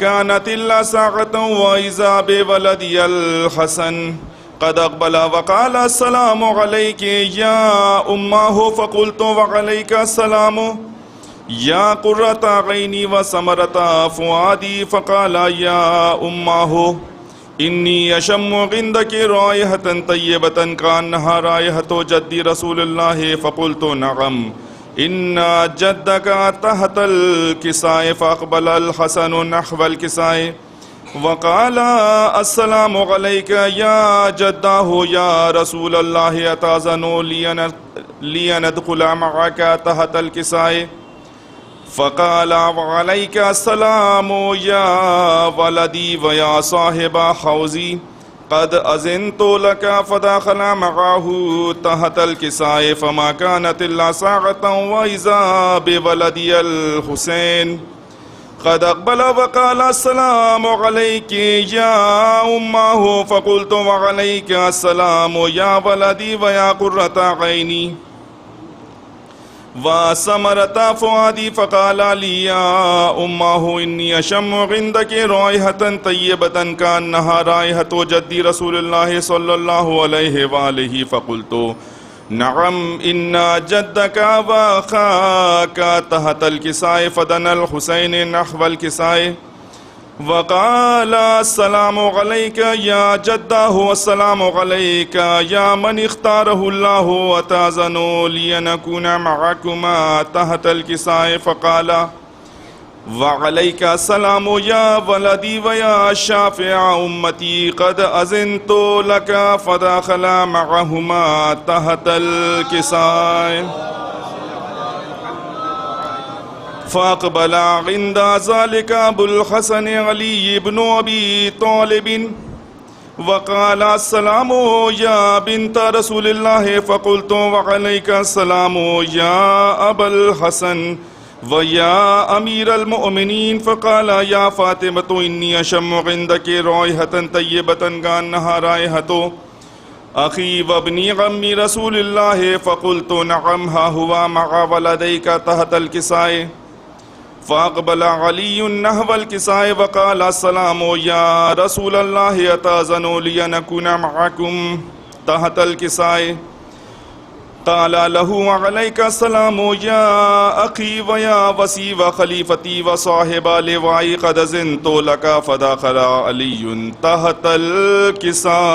كانت إلا ساعة وإذا بولدي الحسن قد أقبل وقال السلام عليك يا أمه فقلت وعليك السلام يا قرة عيني وثمرة فؤادي فقال يا أمه إني أشم عندك رائحة طيبة كأنها رائحة جدي رسول الله فقلت نعم إن جدك تحت الكساء فأقبل الحسن نحو الكساء وقال السلام عليك يا جداه يا رسول الله أتأذن لي أن أدخل معك تحت الكساء فقال وعليك السلام يا ولدي ويا صاحب حوزي قد أذنت لك فدخل معه تحت الكساء فما كانت إلا ساعة وإذا بولدي الحسين قد أقبل وقال السلام عليك يا أمه فقلت وعليك السلام يا ولدي ويا قرة عيني وثمرة فؤادي فقال لي يا أمه إني أشم عندك رائحة طيبة كأنها رائحة جدي رسول الله صلى الله عليه وآله فقلت نعم إن جدك وأخاك تحت الكساء فدنا الحسين نحو الكساء وقال السلام عليك يا جداه والسلام عليك يا من اختاره الله وتأذن لي أن أكون معكما تحت الكساء فقال وعليك السلام يا ولدي ويا شافع أمتي قد أذنت لك فدخل معهما تحت الكساء فأقبل عند ذلك أبو الحسن علي بن أبي طالب وقال السلام يا بنت رسول الله فقلت وعليك السلام يا أبا الحسن ويا أمير المؤمنين فقال يا فاطمة إني أشم عندك رائحة طيبة كأنها رائحة أخي وابني عمي رسول الله فقلت نعم ها هو مع ولديك تحت الكساء فأقبل علي نحو الكساء وقال السلام يا رسول الله أتأذن لي أن أكون معكم تحت الكساء قال له عليك السلام يا أخي ويا وسي وخليفتي وصاحب لواء قد أذنت لك فدخل علي تحت الكساء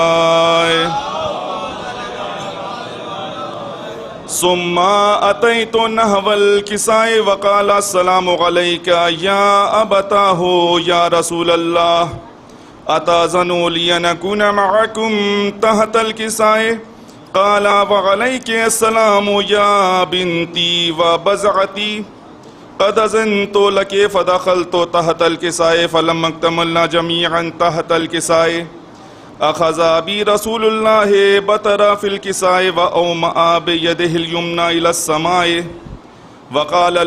ثم أتيت نحو الكساء وقال السلام عليك يا أبتاه يا رسول الله أتأذن لي أن أكون معكم تحت الكساء قال وعليك السلام يا بنتي وبزعتي قد أذنت لك فدخلت تحت الكساء فلما اكتملنا جميعا تحت الكساء أخذ بي رسول الله بتر في الكساء وأومأ بيده اليمنى إلى السماء وقال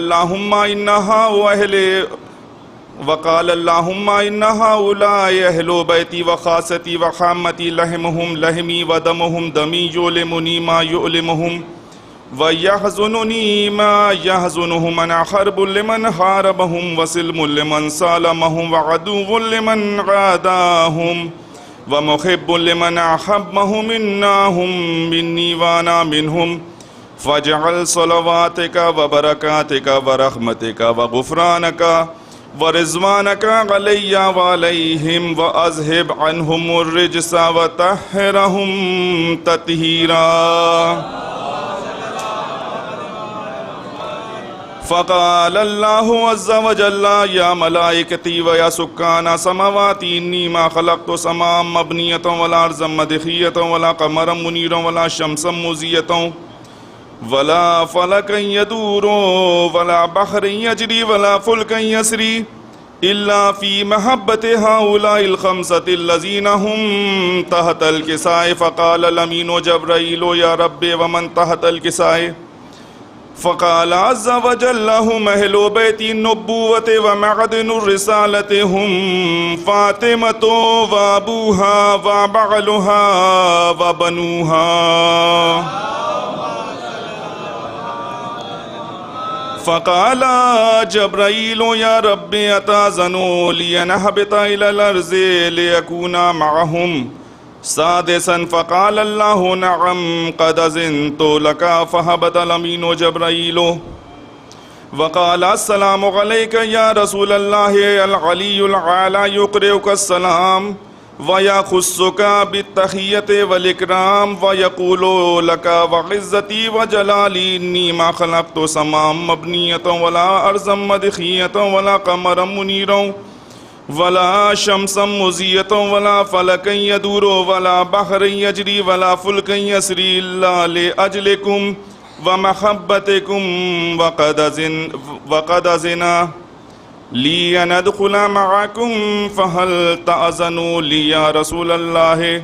اللهم إن هؤلاء أهل بيتي وخاصتي وحامتي لحمهم لحمي ودمهم دمي يؤلمني ما يؤلمهم ويحزنني ما يحزنهم أنا حرب لمن حاربهم وسلم لمن سالمهم وعدو لمن عاداهم ومحب لمن أحبهم إنهم مني وأنا منهم فاجعل صلواتك وبركاتك ورحمتك وغفرانك ورضوانك علي وعليهم وأذهب عنهم الرجس وطهرهم تطهيرا فقال الله عز وجل يا ملائكتي ويا سكان سماواتي إني ما خلقت سماء مبنية ولا أرضا مدخية ولا قمرا منيرا ولا شمسا مزية ولا فلكا يدور ولا بحر يجري ولا فلكا يسري إلا في محبة هؤلاء الخمسة الذين هم تحت الكساء فقال الأمين جبرائيل يا رب ومن تحت الكساء فقال عز وجل هم أهل بيت النبوة ومعدن الرسالة هم فاطمة وأبوها وبعلها وبنوها فقال جبرائيل يا رب أتأذن لي أن أهبط إلى الأرض ليكون معهم سادسا فقال الله نعم قد أذنت لك فهبط الأمين جبرائيل وقال السلام عليك يا رسول الله العلي الأعلى يقرئك السلام ويخصك بالتحية والإكرام ويقول لك وعزتي وجلالي إني ما خلقت سماء مبنية ولا أرضا مدخية ولا قمرا منيرا ولا شمسا مزية ولا فلكا يدور ولا بحر يجري ولا فلك يسري إلا لأجلكم ومحبتكم وقد أذن لي أن أدخل معكم فهل تأذنوا لي يا رسول الله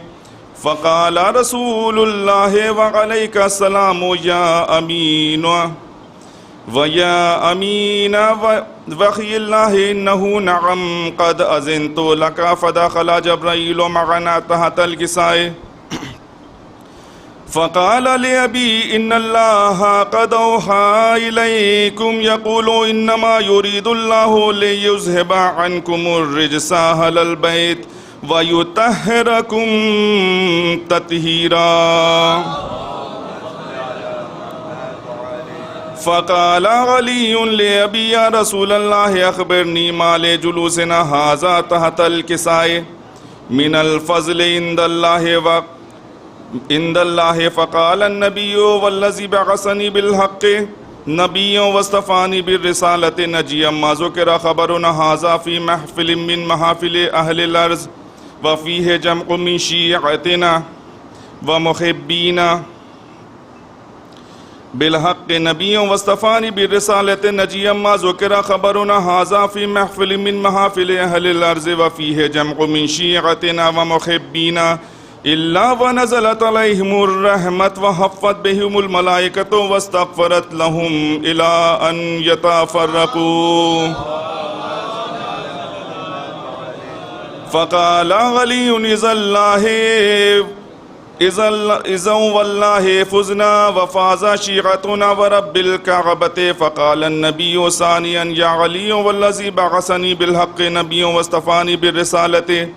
فقال رسول الله وعليك السلام يا أمين ويا أمين وخي الله إنه نعم قد أذنت لك فدخل جبرائيل معنا تحت الكساء فقال لأبي إن الله قد أوحى إليكم يقول إنما يريد الله ليذهب عنكم الرجس أهل البيت ويطهركم تطهيرا فقال علي لأبي يا رسول الله أخبرني ما لجلوسنا هذا تحت الكساء من الفضل عند الله فقال النبي والذي بعثني بالحق نبي واصطفاني بالرسالة نجيا ما ذكر خبرنا هذا في محفل من محافل أهل الأرض وفيه جمع من شيعتنا ومحبينا بالحق نبي واصطفاني بالرسالة نجيا ما ذكر خبرنا هذا في محفل من محافل أهل الأرض وفيه جمع من شيعتنا ومحبينا إلا ونزلت عليهم الرحمة وحفت بهم الملائكة واستغفرت لهم إلى أن يتفرقوا فقال علي إذا والله فزنا وفاز شيعتنا ورب الكعبة فقال النبي ثانيا يا علي والذي بعثني بالحق نبي واصطفاني بالرسالة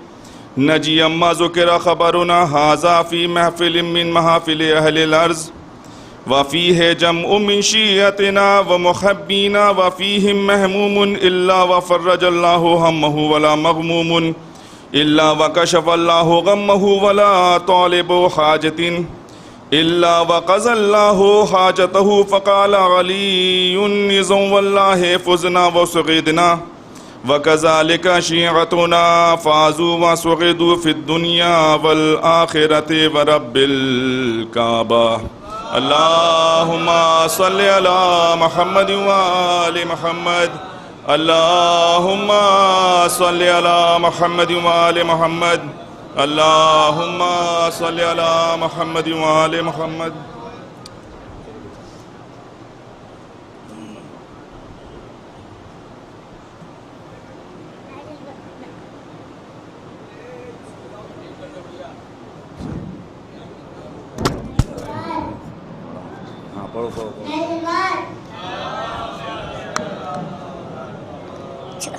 نجي ما ذكر خبرنا هذا في محفل من محافل أهل الأرض وفيه جمع من شيعتنا ومحبينا وفيهم مهموم إلا وفرج الله همه ولا مغموم إلا وكشف الله غمه ولا طالب حاجة إلا وقضى الله حاجته فقال علي إذا والله فزنا وسعدنا وكذلك شيعتنا فازوا وسعدوا في الدنيا والآخرة ورب الكعبة اللهم صل على محمد وآل محمد اللهم صل على محمد وآل محمد اللهم صل على محمد وآل محمد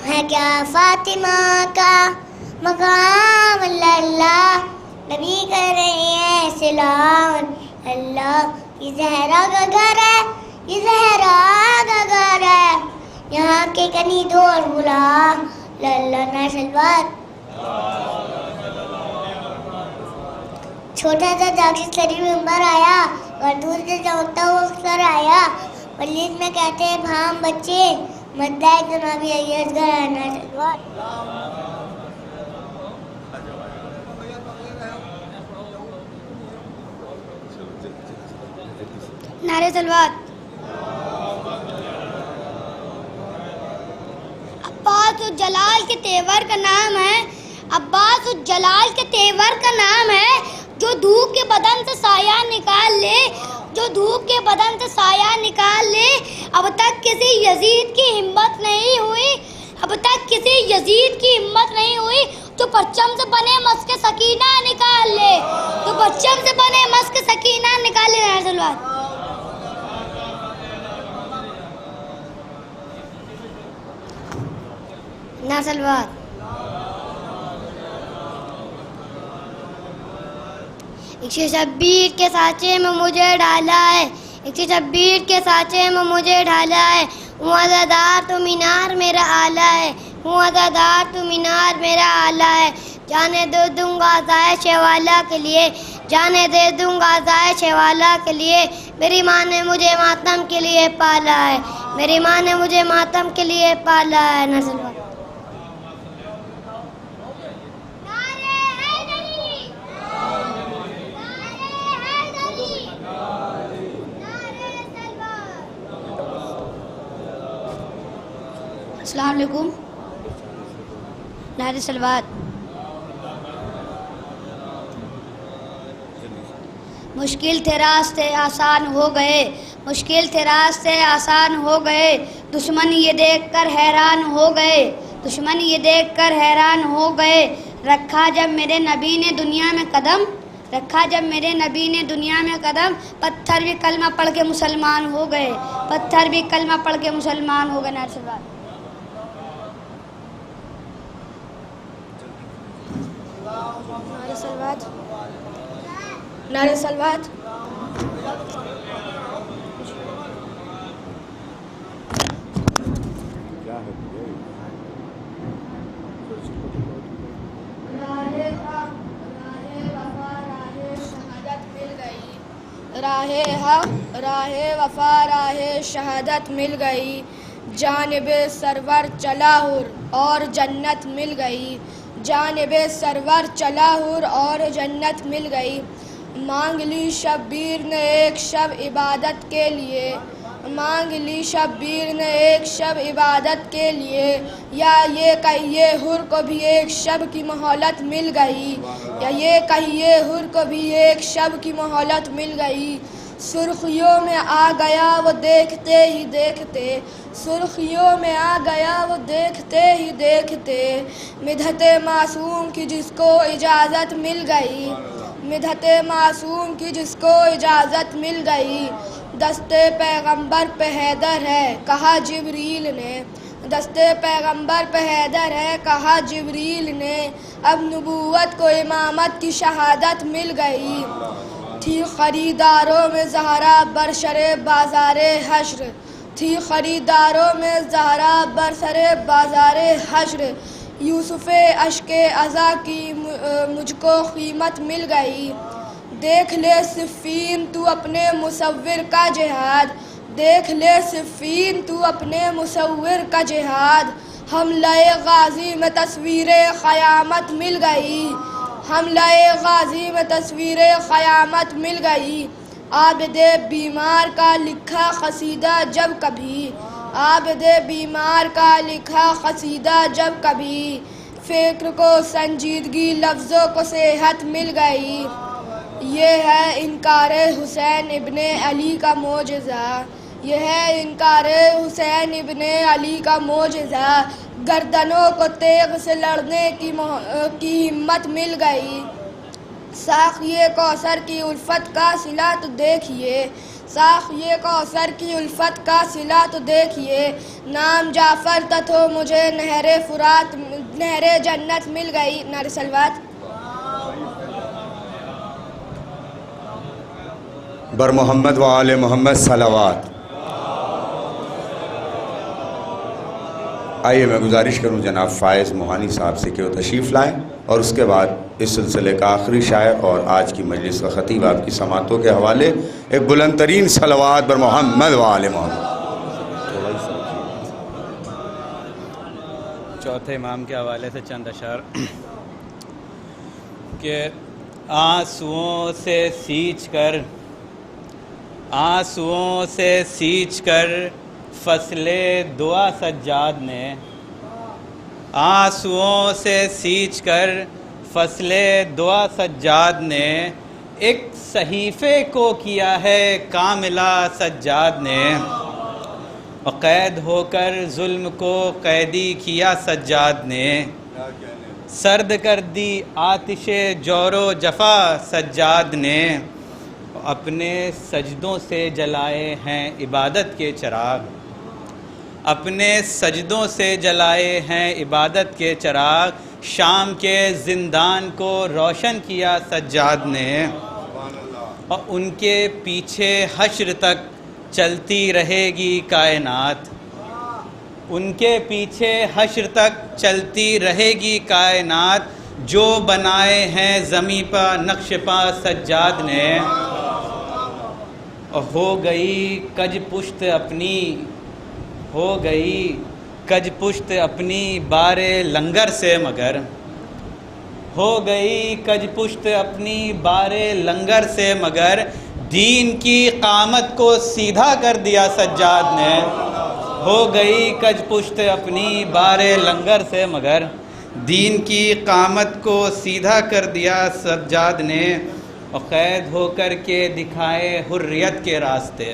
ہے کیا فاطمہ کا مقام اللہ نبی کر رہے ہیں سلام اللہ یہ زہرا کا گھر ہے یہ زہرا کا گھر ہے یہاں کے کنی دور غلام اللہ نا سلوات چھوٹا سا جاکس سری ممبر آیا اور دور سے چمکتا ہوا اکثر آیا مجلس میں کہتے ہیں بھام بچے مدہ جنابی ایس گھر آنا سلوات نعرہ سلوات عباس الجلال کے تیور کا نام ہے عباس الجلال کے تیور کا نام ہے جو دھوپ کے بدن سے سایہ نکال لے جو دھوپ کے بدن سے سایہ نکال لے اب تک کسی یزید کی ہمت نہیں ہوئی اب تک کسی یزید کی ہمت نہیں ہوئی جو پرچم سے بنے مسک سکینہ نکال لے جو پرچم سے بنے مسک سکینہ نکال لے نعرہ سلوات نسلوات. ایک شبیر کے سانچے میں مجھے ڈالا ہے, ایک شبیر کے سانچے میں مجھے ڈالا ہے. ہوں عزادار تو مینار میرا آلہ ہے, ہوں عزادار تو مینار میرا آلہ ہے. جانے دے دوں گا عزائش والا کے لیے, جانے دے دوں گا عزائش والا کے لیے. میری ماں نے مجھے ماتم کے لیے پالا ہے, میری ماں نے مجھے ماتم کے لیے پالا ہے. نسلوات. السلام علیکم. نعرہ سلوات. مشکل تھے راستے آسان ہو گئے, مشکل تھے راستے آسان ہو گئے. دشمن یہ دیکھ کر حیران ہو گئے, دشمن یہ دیکھ کر حیران ہو گئے. رکھا جب میرے نبی نے دنیا میں قدم, رکھا جب میرے نبی نے دنیا میں قدم. پتھر بھی کلمہ پڑھ کے مسلمان ہو گئے, پتھر بھی کلمہ پڑھ کے مسلمان ہو گئے. نعرہ سلوات. نعرہ سلوات. نعرہ سلوات. راہ حق راہ وفا راہ شہادت مل گئی. جانب سرور چلا ہر اور جنت مل گئی, جانب سرور چلا ہر اور جنت مل گئی. مانگ لی شبیر نے ایک شب عبادت کے لیے, مانگ لی شبیر نے ایک شب عبادت کے لیے. یا یہ کہیے حر کو بھی ایک شب کی مہلت مل گئی, یا یہ کہیے حر کو بھی ایک شب کی مہلت مل گئی. سرخیوں میں آ گیا وہ دیکھتے ہی دیکھتے, سرخیوں میں آ گیا وہ دیکھتے ہی دیکھتے. مدحت معصوم کی جس کو اجازت مل گئی, مدحت معصوم کی جس کو اجازت مل گئی. دستے پیغمبر پہ حیدر ہے کہا جبریل نے, دستے پیغمبر پہ حیدر ہے کہا جبریل نے. اب نبوت کو امامت کی شہادت مل گئی. تھی خریداروں میں زہرا برسر بازار حشر, تھی خریداروں میں زہرا برسر بازار حشر. یوسف اشک عزا کی مجھ کو قیمت مل گئی. دیکھ لے صفین تو اپنے مصور کا جہاد, دیکھ لے صفین تو اپنے مصور کا جہاد. حملہ غازی میں تصویر قیامت مل گئی, حملہ غازی میں تصویر قیامت مل گئی. عابد بیمار کا لکھا قصیدہ جب کبھی, عابد بیمار کا لکھا قصیدہ جب کبھی. فکر کو سنجیدگی لفظوں کو صحت مل گئی. یہ ہے انکار حسین ابن علی کا معجزہ, یہ ہے انکار حسین ابن علی کا معجزہ. گردنوں کو تیغ سے لڑنے کی ہمت مل گئی. ساقیے کوثر کی الفت کا صلہ تو دیکھیے, ساقیے کوثر کی الفت کا صلہ تو دیکھیے. نام جعفر تتھو مجھے نہر فرات نہر جنت مل گئی. نعرہ سلوات. بر محمد و آل محمد صلوات. آئیے میں گزارش کروں جناب فائز موہانی صاحب سے کہ وہ تشریف لائیں, اور اس کے بعد اس سلسلے کا آخری شاعر اور آج کی مجلس کا خطیب آپ کی سماعتوں کے حوالے ایک بلند ترین صلوات بر محمد و آل محمد. چوتھے امام کے حوالے سے چند اشعار کہ آنسوؤں سے سینچ کر, آنسوؤں سے سینچ کر فصل دعا سجاد نے, آنسوؤں سے سینچ کر فصل دعا سجاد نے. ایک صحیفے کو کیا ہے کاملہ سجاد نے, قید ہو کر ظلم کو قیدی کیا سجاد نے. سرد کر دی آتش جور و جفا سجاد نے, اپنے سجدوں سے جلائے ہیں عبادت کے چراغ. اپنے سجدوں سے جلائے ہیں عبادت کے چراغ، شام کے زندان کو روشن کیا سجاد نے، اور ان کے پیچھے حشر تک چلتی رہے گی کائنات، ان کے پیچھے حشر تک چلتی رہے گی کائنات، جو بنائے ہیں زمیں پا نقش پا سجاد نے، اور ہو گئی کج پشت اپنی، ہو گئی کج پشت اپنی بارے لنگر سے مگر، ہو گئی کج پشت اپنی بارے لنگر سے مگر، دین کی قامت کو سیدھا کر دیا سجاد نے، ہو گئی کج پشت اپنی بارے لنگر سے مگر، دین کی قامت کو سیدھا کر دیا سجاد نے، اور قید ہو کر کے دکھائے حریت کے راستے،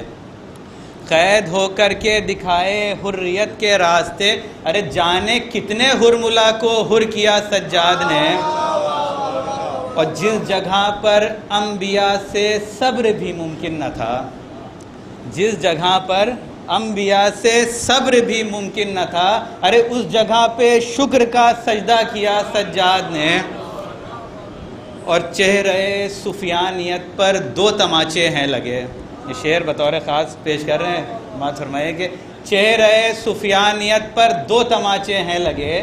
قید ہو کر کے دکھائے حریت کے راستے، ارے جانے کتنے حرملا کو حر کیا سجاد نے، اور جس جگہ پر انبیاء سے صبر بھی ممکن نہ تھا، جس جگہ پر انبیاء سے صبر بھی ممکن نہ تھا، ارے اس جگہ پہ شکر کا سجدہ کیا سجاد نے، اور چہرے سفیانیت پر 2 تماچے ہیں لگے۔ یہ شعر بطور خاص پیش کر رہے ہیں، بات فرمائے کہ چہرے سفیانیت پر 2 تماچے ہیں لگے،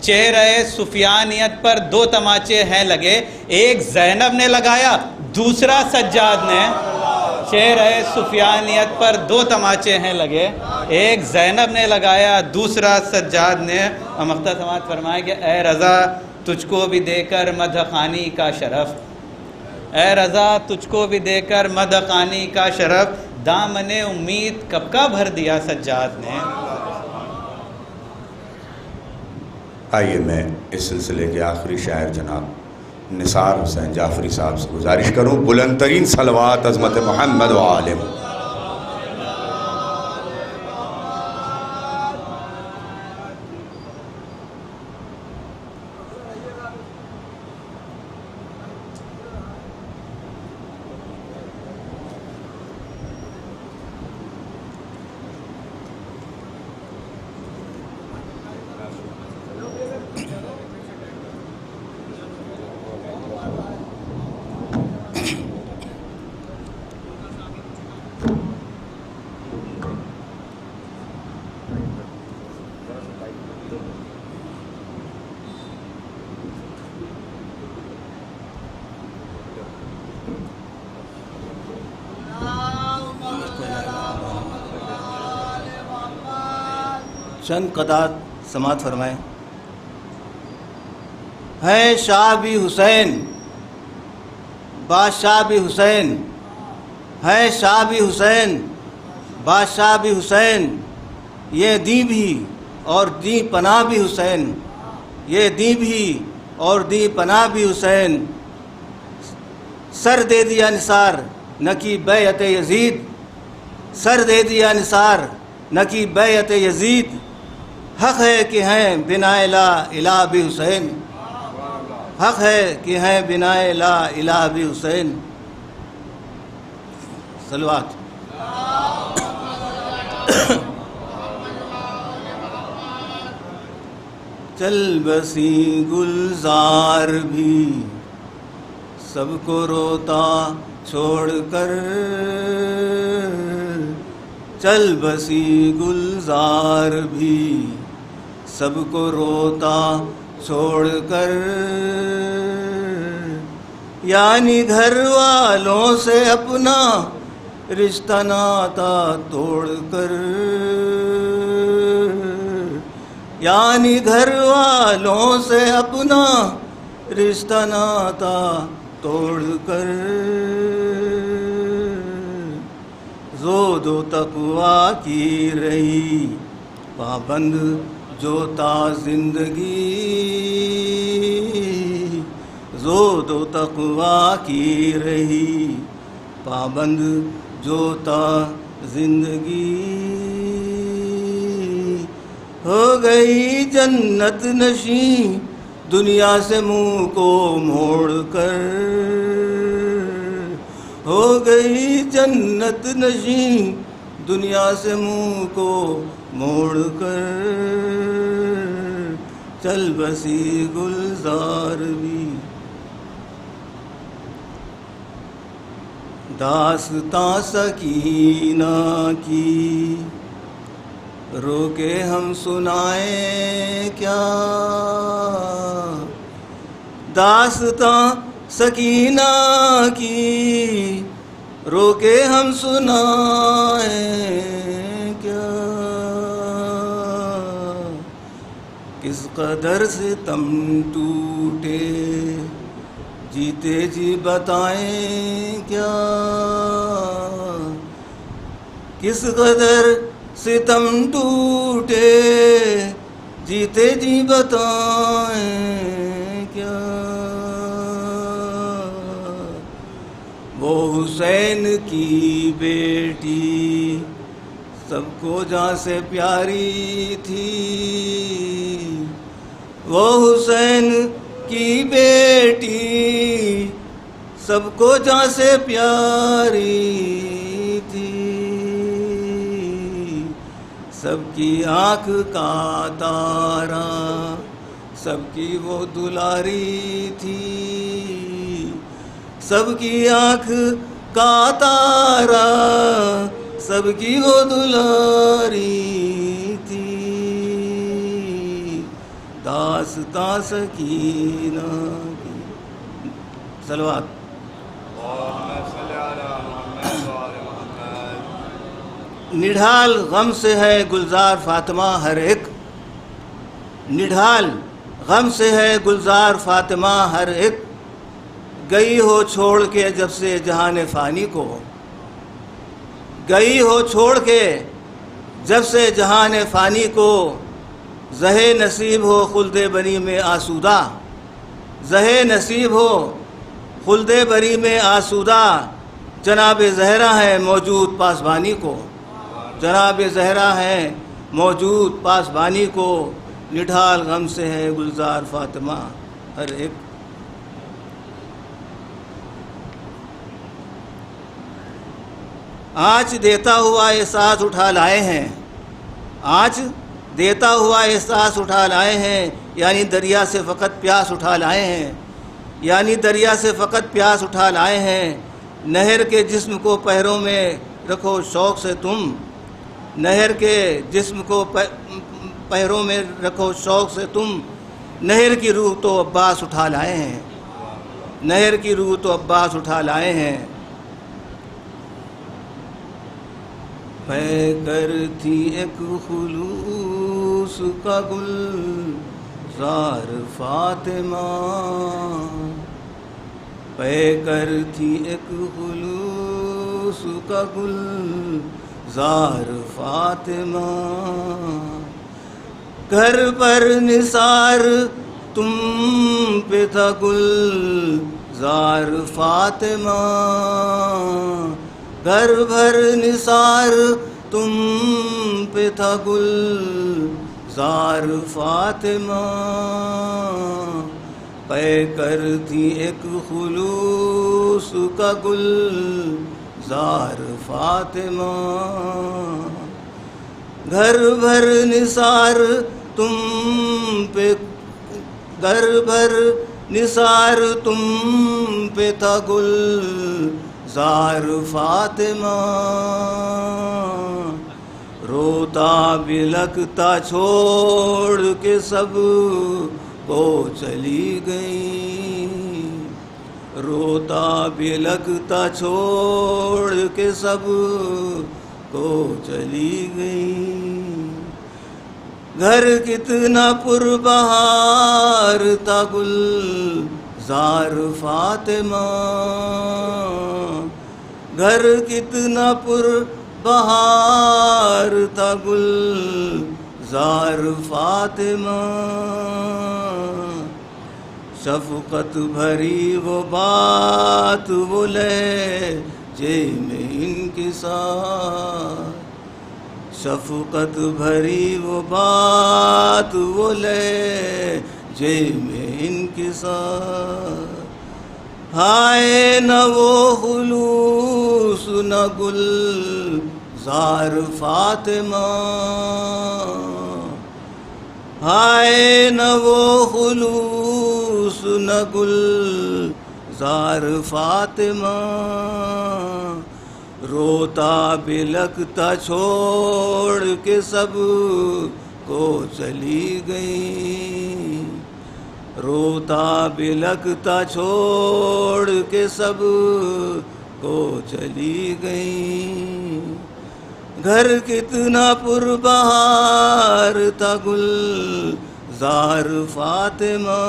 چہرے سفیانیت پر 2 تماچے ہیں لگے، ایک زینب نے لگایا، دوسرا سجاد نے، چہرے سفیانیت پر 2 تماچے ہیں لگے، ایک زینب نے لگایا، دوسرا سجاد نے، اور مقتدر سماعت فرمائے کہ اے رضا تجھ کو بھی دے کر مدح خوانی کا شرف، اے رضا تجھ کو بھی دے کر مدح خوانی کا شرف، دامن امید کب کا بھر دیا سجاد نے۔ آئیے میں اس سلسلے کے آخری شاعر جناب نثار حسین جعفری صاحب سے گزارش کروں، بلند ترین صلوات عظمت محمد و آلہ۔ چند قطعات سماعت فرمائیں۔ ہے شاہ بھی حسین، بادشاہ بھی حسین، ہے شاہ بھی حسین، بادشاہ بھی حسین، یہ دی بھی اور دی پناہ بھی حسین، یہ دی بھی اور دی پناہ بھی حسین، سر دے دیا نثار نہ کی بیعت یزید، سر دے دیا نثار نہ کی بیعت یزید، حق ہے کہ ہیں بنا لا الہ بھی حسین، حق ہے کہ ہیں بنا لا الہ بھی حسین۔ صلوات۔ چل بسی گلزار بھی سب کو روتا چھوڑ کر، چل بسی گلزار بھی سب کو روتا چھوڑ کر، یعنی گھر والوں سے اپنا رشتہ ناتا توڑ کر، یعنی گھر والوں سے اپنا رشتہ ناتا توڑ کر، زہد و تقویٰ کی رہی پابند جو تا زندگی، زہد و تقویٰ کی رہی پابند جو تا زندگی، ہو گئی جنت نشیں دنیا سے منہ کو موڑ کر، ہو گئی جنت نشیں دنیا سے منہ کو موڑ کر چل بسی گلزار بھی. داستاں سکینہ کی رو کے ہم سنائیں کیا؟ داستاں سکینہ کی رو کے ہم سنائیں کیا؟ کس قدر سے ستم ٹوٹے جیتے جی بتائیں کیا؟ کس قدر ستم ٹوٹے جیتے جی بتائیں کیا؟ وہ حسین کی بیٹی سب کو جہاں سے پیاری تھی. وہ حسین کی بیٹی سب کو جہاں سے پیاری تھی. سب کی آنکھ کا تارا سب کی وہ دلاری تھی. سب کی آنکھ کا تارا سب کی وہ دلاری تھی. داستاں سکینہ کی. صلوات. نڈھال غم سے ہے گلزار فاطمہ ہر ایک. نڈھال غم سے ہے گلزار فاطمہ ہر ایک. گئی ہو چھوڑ کے جب سے جہان فانی کو. گئی ہو چھوڑ کے جب سے جہان فانی کو. زہے نصیب ہو خلد بری میں آسودہ. زہے نصیب ہو خلد بری میں آسودہ. جناب زہرا ہے موجود پاسبانی کو. جناب زہرا ہے موجود پاسبانی کو. نڈھال غم سے ہے گلزار فاطمہ ہر ایک. آج دیتا ہوا احساس اٹھا لائے ہیں. آج دیتا ہوا احساس اٹھا لائے ہیں. یعنی دریا سے فقط پیاس اٹھا لائے ہیں. یعنی دریا سے فقط پیاس اٹھا لائے ہیں. نہر کے جسم کو پیروں میں رکھو شوق سے تم. نہر کے جسم کو پیروں میں رکھو شوق سے تم. نہر کی روح تو عباس اٹھا لائے ہیں. نہر کی روح تو عباس اٹھا لائے ہیں. پے کر تھی ایک خلوص کا گلزار فاطمہ. پے کر تھی ایک خلوص کا گلزار فاطمہ. گھر پر نثار تم پہ تھا گلزار فاطمہ. گھر بھر نثار تم پہ تھا گلزار فاطمہ. پے کر تھی ایک خلوص کا گلزار فاطمہ. گھر بھر نثار تم پہ گھر بھر نثار تم پہ تھا گلزار فاطمہ. روتا بلکتا چھوڑ کے سب کو چلی گئی. روتا بلکتا چھوڑ کے سب کو چلی گئی. گھر کتنا پربہار تھا گلزار فاطمہ. گھر کتنا پربہار تھا گلزار فاطمہ. شفقت بھری وہ بات وہ لہجے میں انکسار. شفقت بھری وہ بات وہ لہجے میں انکسار. ہائے نہ وہ خلوص نہ گلزار زار فاطمہ، ہائے نہ وہ خلوص نہ گل زار فاطمہ، روتا بلکتا چھوڑ کے سب کو چلی گئی، روتا بلکتا چھوڑ کے سب کو چلی گئی، گھر کتنا پربہار تھا گل زار فاطمہ،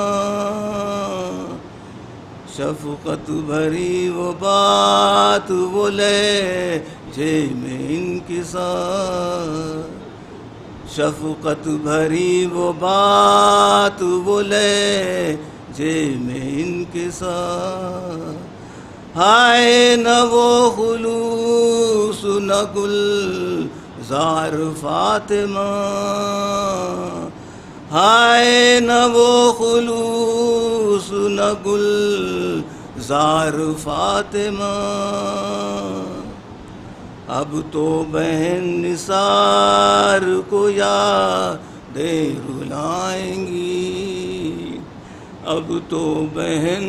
شفقت بھری وہ بات وہ لہجے میں انکسار، شفقت بھری وہ بات وہ لہجے میں انکسار، ہائے نہ وہ خلوص نہ گل زار فاطمہ، ہائے نہ وہ خلوص نہ گل زار فاطمہ، اب تو بہن نثار کو یادیں رلائیں گی، اب تو بہن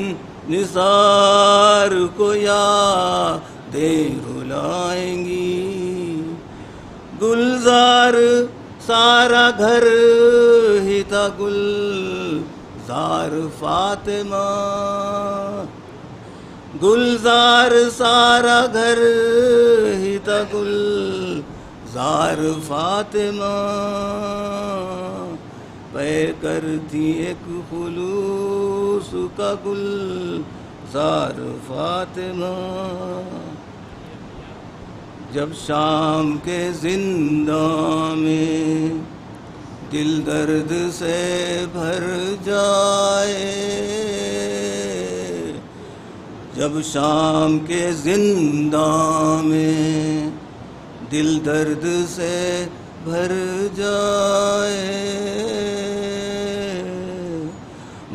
نثار کو یادیں رلائیں گی، گلزار سارا گھر ہی تھا گل زار فاطمہ، گلزار سارا گھر ہی تھا گل زار فاطمہ، پے کرتی ایک خلوص کا گل زار فاطمہ، جب شام کے زنداں میں دل درد سے بھر جائے، جب شام کے زنداں میں دل درد سے بھر جائے،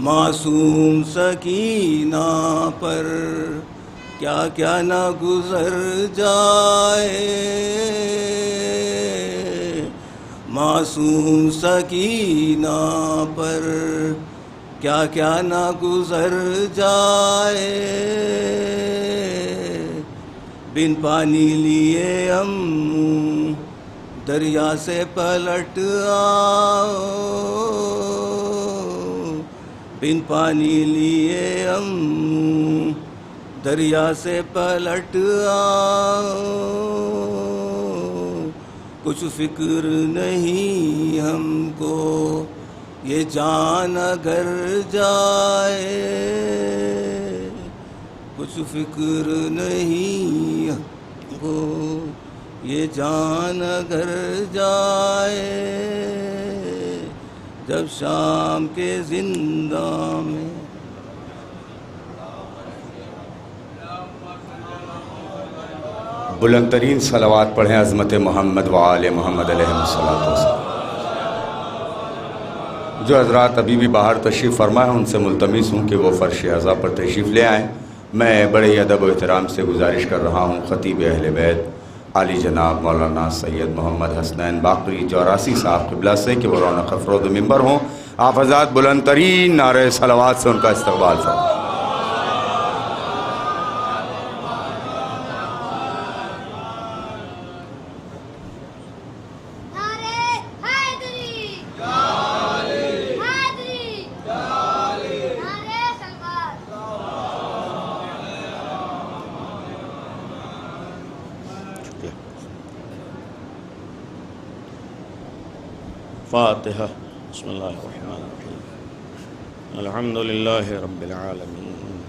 معصوم سکینہ پر کیا کیا نہ گزر جائے، معصوم سکینہ پر کیا کیا نہ گزر جائے، بن پانی لیے ہم دریا سے پلٹ آؤ، بن پانی لیے ہم دریا سے پلٹ آؤ، کچھ فکر نہیں ہم کو یہ جان اگر جائے، کچھ فکر نہیں ہم کو یہ جان اگر جائے، جب شام کے زنداں میں بلند ترین صلوات پڑھیں عظمت محمد و آل محمد علیہ السلام۔ جو حضرات ابھی بھی باہر تشریف فرما ہیں ان سے ملتمس ہوں کہ وہ فرش عزا پر تشریف لے آئیں۔ میں بڑے ہی ادب و احترام سے گزارش کر رہا ہوں خطیب اہل بیت عالی جناب مولانا سید محمد حسنین باقری 84 صاحب قبلہ سے کہ وہ رونق افروز ممبر ہوں۔ آپ حضرات بلند ترین نعرہ صلوات سے ان کا استقبال فرمائیں۔ فاتحہ۔ بسم اللہ الرحمن الرحیم، الحمد للہ رب العالمین،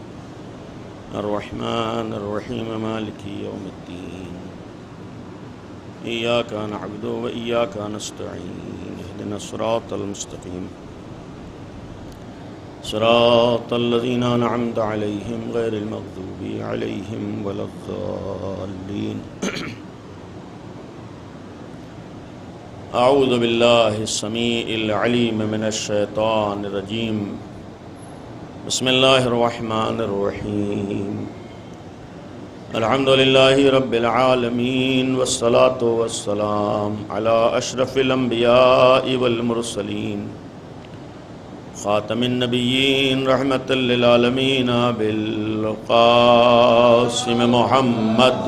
الرحمن الرحیم، مالک یوم الدین، ایاک نعبد و ایاک نستعین، اہدنا الصراط المستقیم، صراط الذین انعمت علیہم غیر المغضوب علیہم ولا الضالین۔ اعوذ باللہ السمیع العلیم من الشیطان الحمد لله رب العالمين والصلاة والسلام على أشرف الأنبياء والمرسلين خاتم النبيين رحمة للعالمين بالقاسم محمد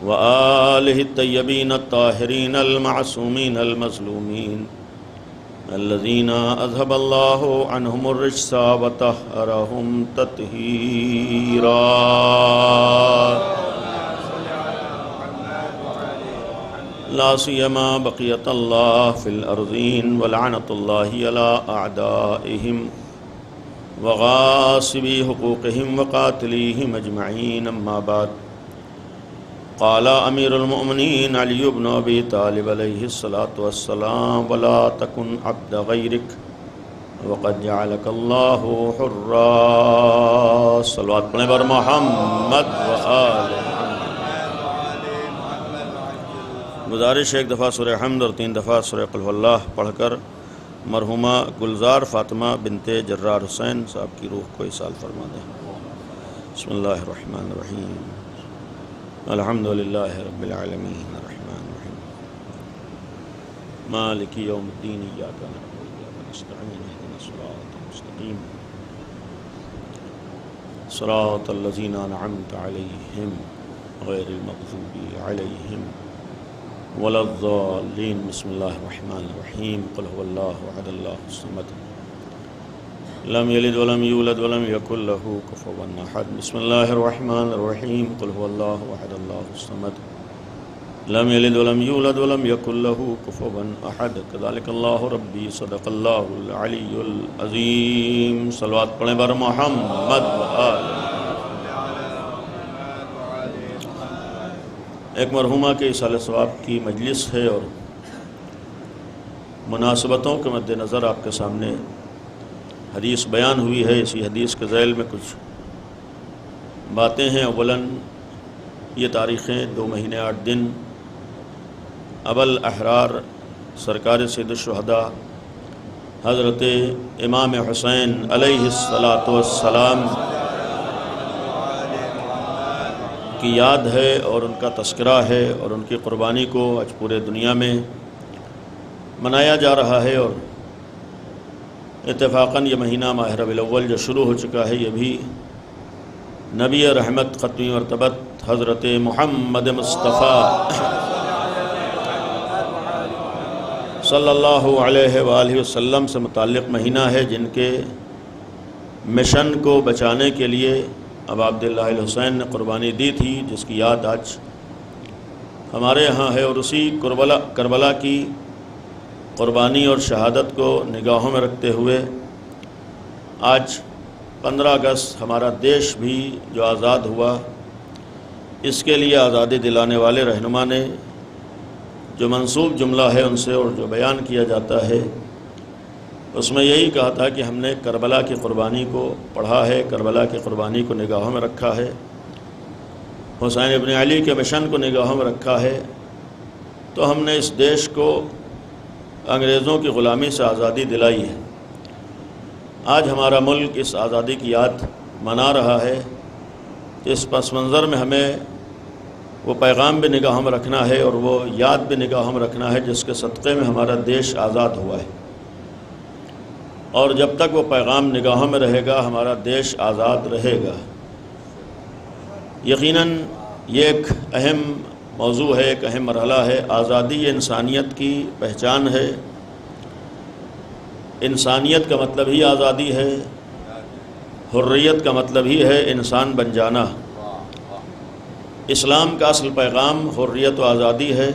وآله الطيبين الطاهرين المعصومين المظلومين الذين أذهب الله عنهم الرجس وطهرهم تطهيرا لا سيما بقية الله في الأرضين ولعنة الله على أعدائهم وغاصبي حقوقهم وقاتليهم أجمعين. أما بعد، قال امیر المؤمنین علی بن ابی طالب علیہ الصلاۃ والسلام ولا تکن عبد غیرک وقد جعلک اللہ حرا. صلوات پڑھیں بر محمد وآل محمد. گزارش ایک دفعہ سورہ حمد اور 3 دفعہ سورہ قل هو اللہ پڑھ کر مرحومہ گلزار فاطمہ بنت جرار حسین صاحب کی روح کو ایصال فرما دیں. بسم اللہ الرحمن الرحیم. الحمد للہ رب العالمین الرحمن الرحیم مالک یوم الدین ایاک نعبد وایاک نستعین اهدنا الصراط المستقیم صراط الذین انعمت علیہم غیر المغضوب علیہم ولا الضالین. بسم اللہ الرحمن الرحیم. قل هو اللہ احد اللہ الصمد لم يلد ولم يولد ولم يكن له كفوا احد. بسم الله الرحمن الرحيم. قل هو الله احد الله الصمد لم يلد ولم يولد ولم يكن له كفوا احد. كذلك الله ربي صدق الله العلي العظيم. صلوات پڑھیں بر محمد وآل. ایک مرحومہ کے ایصال ثواب کی مجلس ہے اور مناسبتوں کے مد نظر آپ کے سامنے حدیث بیان ہوئی ہے. اسی حدیث کے ذیل میں کچھ باتیں ہیں. اولاً یہ تاریخیں 2 مہینے 8 دن ابل احرار سرکار سید الشہداء حضرت امام حسین علیہ السلام کی یاد ہے اور ان کا تذکرہ ہے اور ان کی قربانی کو آج پورے دنیا میں منایا جا رہا ہے. اور اتفاقاً یہ مہینہ ماہ ربیع الاول جو شروع ہو چکا ہے یہ بھی نبی رحمت ختمی مرتبت حضرت محمد مصطفیٰ صلی اللہ علیہ وآلہ وسلم سے متعلق مہینہ ہے، جن کے مشن کو بچانے کے لیے ابا عبداللہ الحسین نے قربانی دی تھی، جس کی یاد آج ہمارے یہاں ہے. اور اسی کربلا کی قربانی اور شہادت کو نگاہوں میں رکھتے ہوئے آج 15 اگست ہمارا دیش بھی جو آزاد ہوا، اس کے لیے آزادی دلانے والے رہنما نے جو منسوب جملہ ہے ان سے اور جو بیان کیا جاتا ہے اس میں یہی کہا تھا کہ ہم نے کربلا کی قربانی کو پڑھا ہے، کربلا کی قربانی کو نگاہوں میں رکھا ہے، حسین ابن علی کے مشن کو نگاہوں میں رکھا ہے. تو ہم نے اس دیش کو انگریزوں کی غلامی سے آزادی دلائی ہے. آج ہمارا ملک اس آزادی کی یاد منا رہا ہے. اس پس منظر میں ہمیں وہ پیغام بھی نگاہوں میں رکھنا ہے اور وہ یاد بھی نگاہوں میں رکھنا ہے جس کے صدقے میں ہمارا دیش آزاد ہوا ہے. اور جب تک وہ پیغام نگاہوں میں رہے گا ہمارا دیش آزاد رہے گا. یقیناً یہ ایک اہم موضوع ہے، ایک اہم مرحلہ ہے. آزادی یہ انسانیت کی پہچان ہے. انسانیت کا مطلب ہی آزادی ہے. حریت کا مطلب ہی ہے انسان بن جانا. اسلام کا اصل پیغام حریت و آزادی ہے.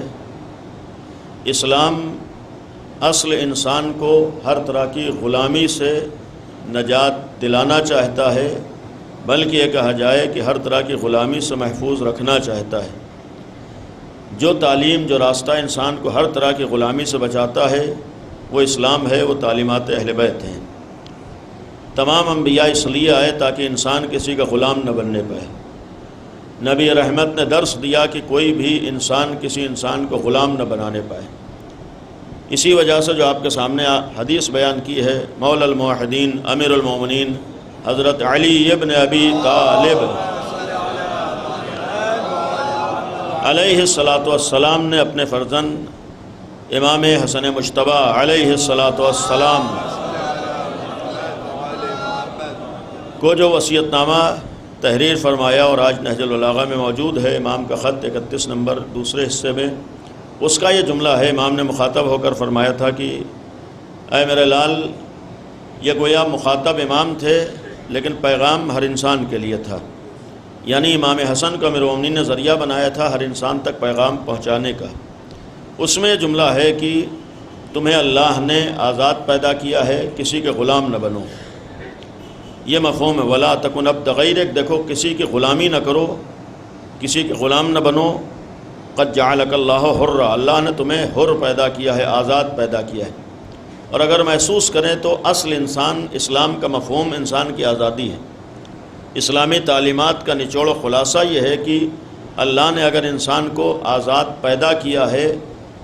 اسلام اصل انسان کو ہر طرح کی غلامی سے نجات دلانا چاہتا ہے، بلکہ یہ کہا جائے کہ ہر طرح کی غلامی سے محفوظ رکھنا چاہتا ہے. جو تعلیم، جو راستہ انسان کو ہر طرح کی غلامی سے بچاتا ہے وہ اسلام ہے، وہ تعلیمات اہل بیت ہیں. تمام انبیاء اس لیے آئے تاکہ انسان کسی کا غلام نہ بننے پائے. نبی رحمت نے درس دیا کہ کوئی بھی انسان کسی انسان کو غلام نہ بنانے پائے. اسی وجہ سے جو آپ کے سامنے حدیث بیان کی ہے، مولا الموحدین امیر المومنین حضرت علی ابن ابی طالب علیہ الصلاۃ والسلام نے اپنے فرزند امام حسن مجتبی علیہ الصلاۃ والسلام کو جو وصیت نامہ تحریر فرمایا اور آج نہج البلاغہ میں موجود ہے، امام کا خط 31 نمبر دوسرے حصے میں، اس کا یہ جملہ ہے۔ امام نے مخاطب ہو کر فرمایا تھا کہ اے میرے لال، یہ گویا مخاطب امام تھے لیکن پیغام ہر انسان کے لیے تھا، یعنی امام حسن کو امیر المومنین نے ذریعہ بنایا تھا ہر انسان تک پیغام پہنچانے کا۔ اس میں جملہ ہے کہ تمہیں اللہ نے آزاد پیدا کیا ہے، کسی کے غلام نہ بنو، یہ مفہوم ہے۔ ولا تکن عبد غیرک، دیکھو کسی کی غلامی نہ کرو، کسی کے غلام نہ بنو۔ قد جعلک اللہ حرا، اللہ نے تمہیں حر پیدا کیا ہے، آزاد پیدا کیا ہے۔ اور اگر محسوس کریں تو اصل انسان، اسلام کا مفہوم انسان کی آزادی ہے۔ اسلامی تعلیمات کا نچوڑ و خلاصہ یہ ہے کہ اللہ نے اگر انسان کو آزاد پیدا کیا ہے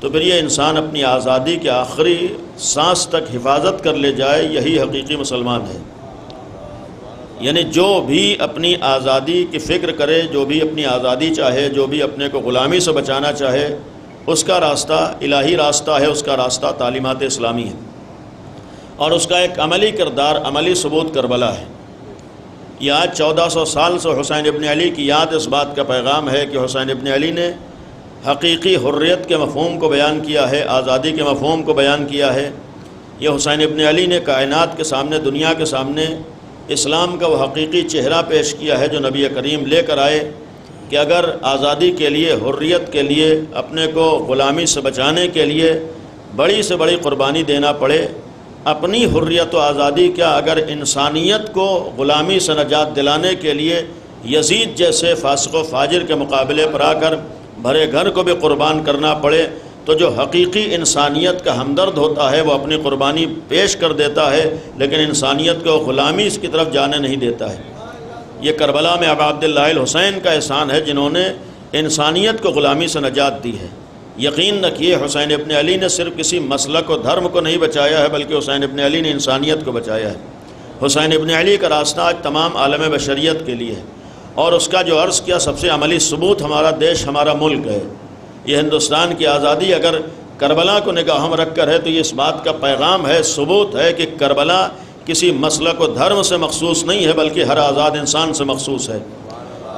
تو پھر یہ انسان اپنی آزادی کے آخری سانس تک حفاظت کر لے جائے، یہی حقیقی مسلمان ہے۔ یعنی جو بھی اپنی آزادی کی فکر کرے، جو بھی اپنی آزادی چاہے، جو بھی اپنے کو غلامی سے بچانا چاہے، اس کا راستہ الہی راستہ ہے، اس کا راستہ تعلیمات اسلامی ہے، اور اس کا ایک عملی کردار، عملی ثبوت کربلا ہے۔ یہ آج 1400 سال سے حسین ابن علی کی یاد اس بات کا پیغام ہے کہ حسین ابن علی نے حقیقی حریت کے مفہوم کو بیان کیا ہے، آزادی کے مفہوم کو بیان کیا ہے۔ یہ حسین ابن علی نے کائنات کے سامنے، دنیا کے سامنے اسلام کا وہ حقیقی چہرہ پیش کیا ہے جو نبی کریم لے کر آئے کہ اگر آزادی کے لیے، حریت کے لیے، اپنے کو غلامی سے بچانے کے لیے بڑی سے بڑی قربانی دینا پڑے، اپنی حریت و آزادی کیا، اگر انسانیت کو غلامی سے نجات دلانے کے لیے یزید جیسے فاسق و فاجر کے مقابلے پر آ کر بھرے گھر کو بھی قربان کرنا پڑے، تو جو حقیقی انسانیت کا ہمدرد ہوتا ہے وہ اپنی قربانی پیش کر دیتا ہے، لیکن انسانیت کو غلامی کی طرف جانے نہیں دیتا ہے۔ یہ کربلا میں ابا عبداللہ الحسین کا احسان ہے جنہوں نے انسانیت کو غلامی سے نجات دی ہے۔ یقین رکھیے حسین ابن علی نے صرف کسی مسلک و دھرم کو نہیں بچایا ہے، بلکہ حسین ابن علی نے انسانیت کو بچایا ہے۔ حسین ابن علی کا راستہ آج تمام عالم بشریت کے لیے ہے، اور اس کا جو عرض کیا سب سے عملی ثبوت ہمارا دیش، ہمارا ملک ہے۔ یہ ہندوستان کی آزادی اگر کربلا کو نگاہوں میں رکھ کر ہے تو یہ اس بات کا پیغام ہے، ثبوت ہے کہ کربلا کسی مسلک و دھرم سے مخصوص نہیں ہے، بلکہ ہر آزاد انسان سے مخصوص ہے۔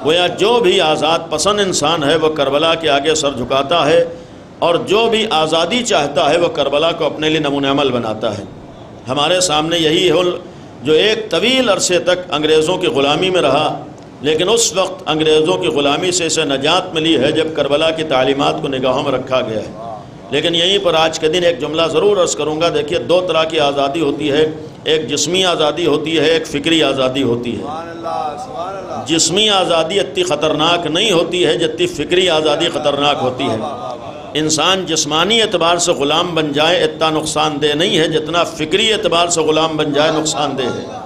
گویا جو بھی آزاد پسند انسان ہے وہ کربلا کے آگے سر جھکاتا ہے، اور جو بھی آزادی چاہتا ہے وہ کربلا کو اپنے لیے نمونہ عمل بناتا ہے۔ ہمارے سامنے یہی ہے جو ایک طویل عرصے تک انگریزوں کی غلامی میں رہا، لیکن اس وقت انگریزوں کی غلامی سے اسے نجات ملی ہے جب کربلا کی تعلیمات کو نگاہوں میں رکھا گیا ہے۔ لیکن یہیں پر آج کے دن ایک جملہ ضرور عرض کروں گا۔ دیکھیے، دو طرح کی آزادی ہوتی ہے، ایک جسمی آزادی ہوتی ہے، ایک فکری آزادی ہوتی ہے۔ جسمی آزادی اتنی خطرناک نہیں ہوتی ہے جتنی فکری آزادی خطرناک ہوتی ہے۔ انسان جسمانی اعتبار سے غلام بن جائے اتنا نقصان دہ نہیں ہے جتنا فکری اعتبار سے غلام بن جائے نقصان دہ ہے۔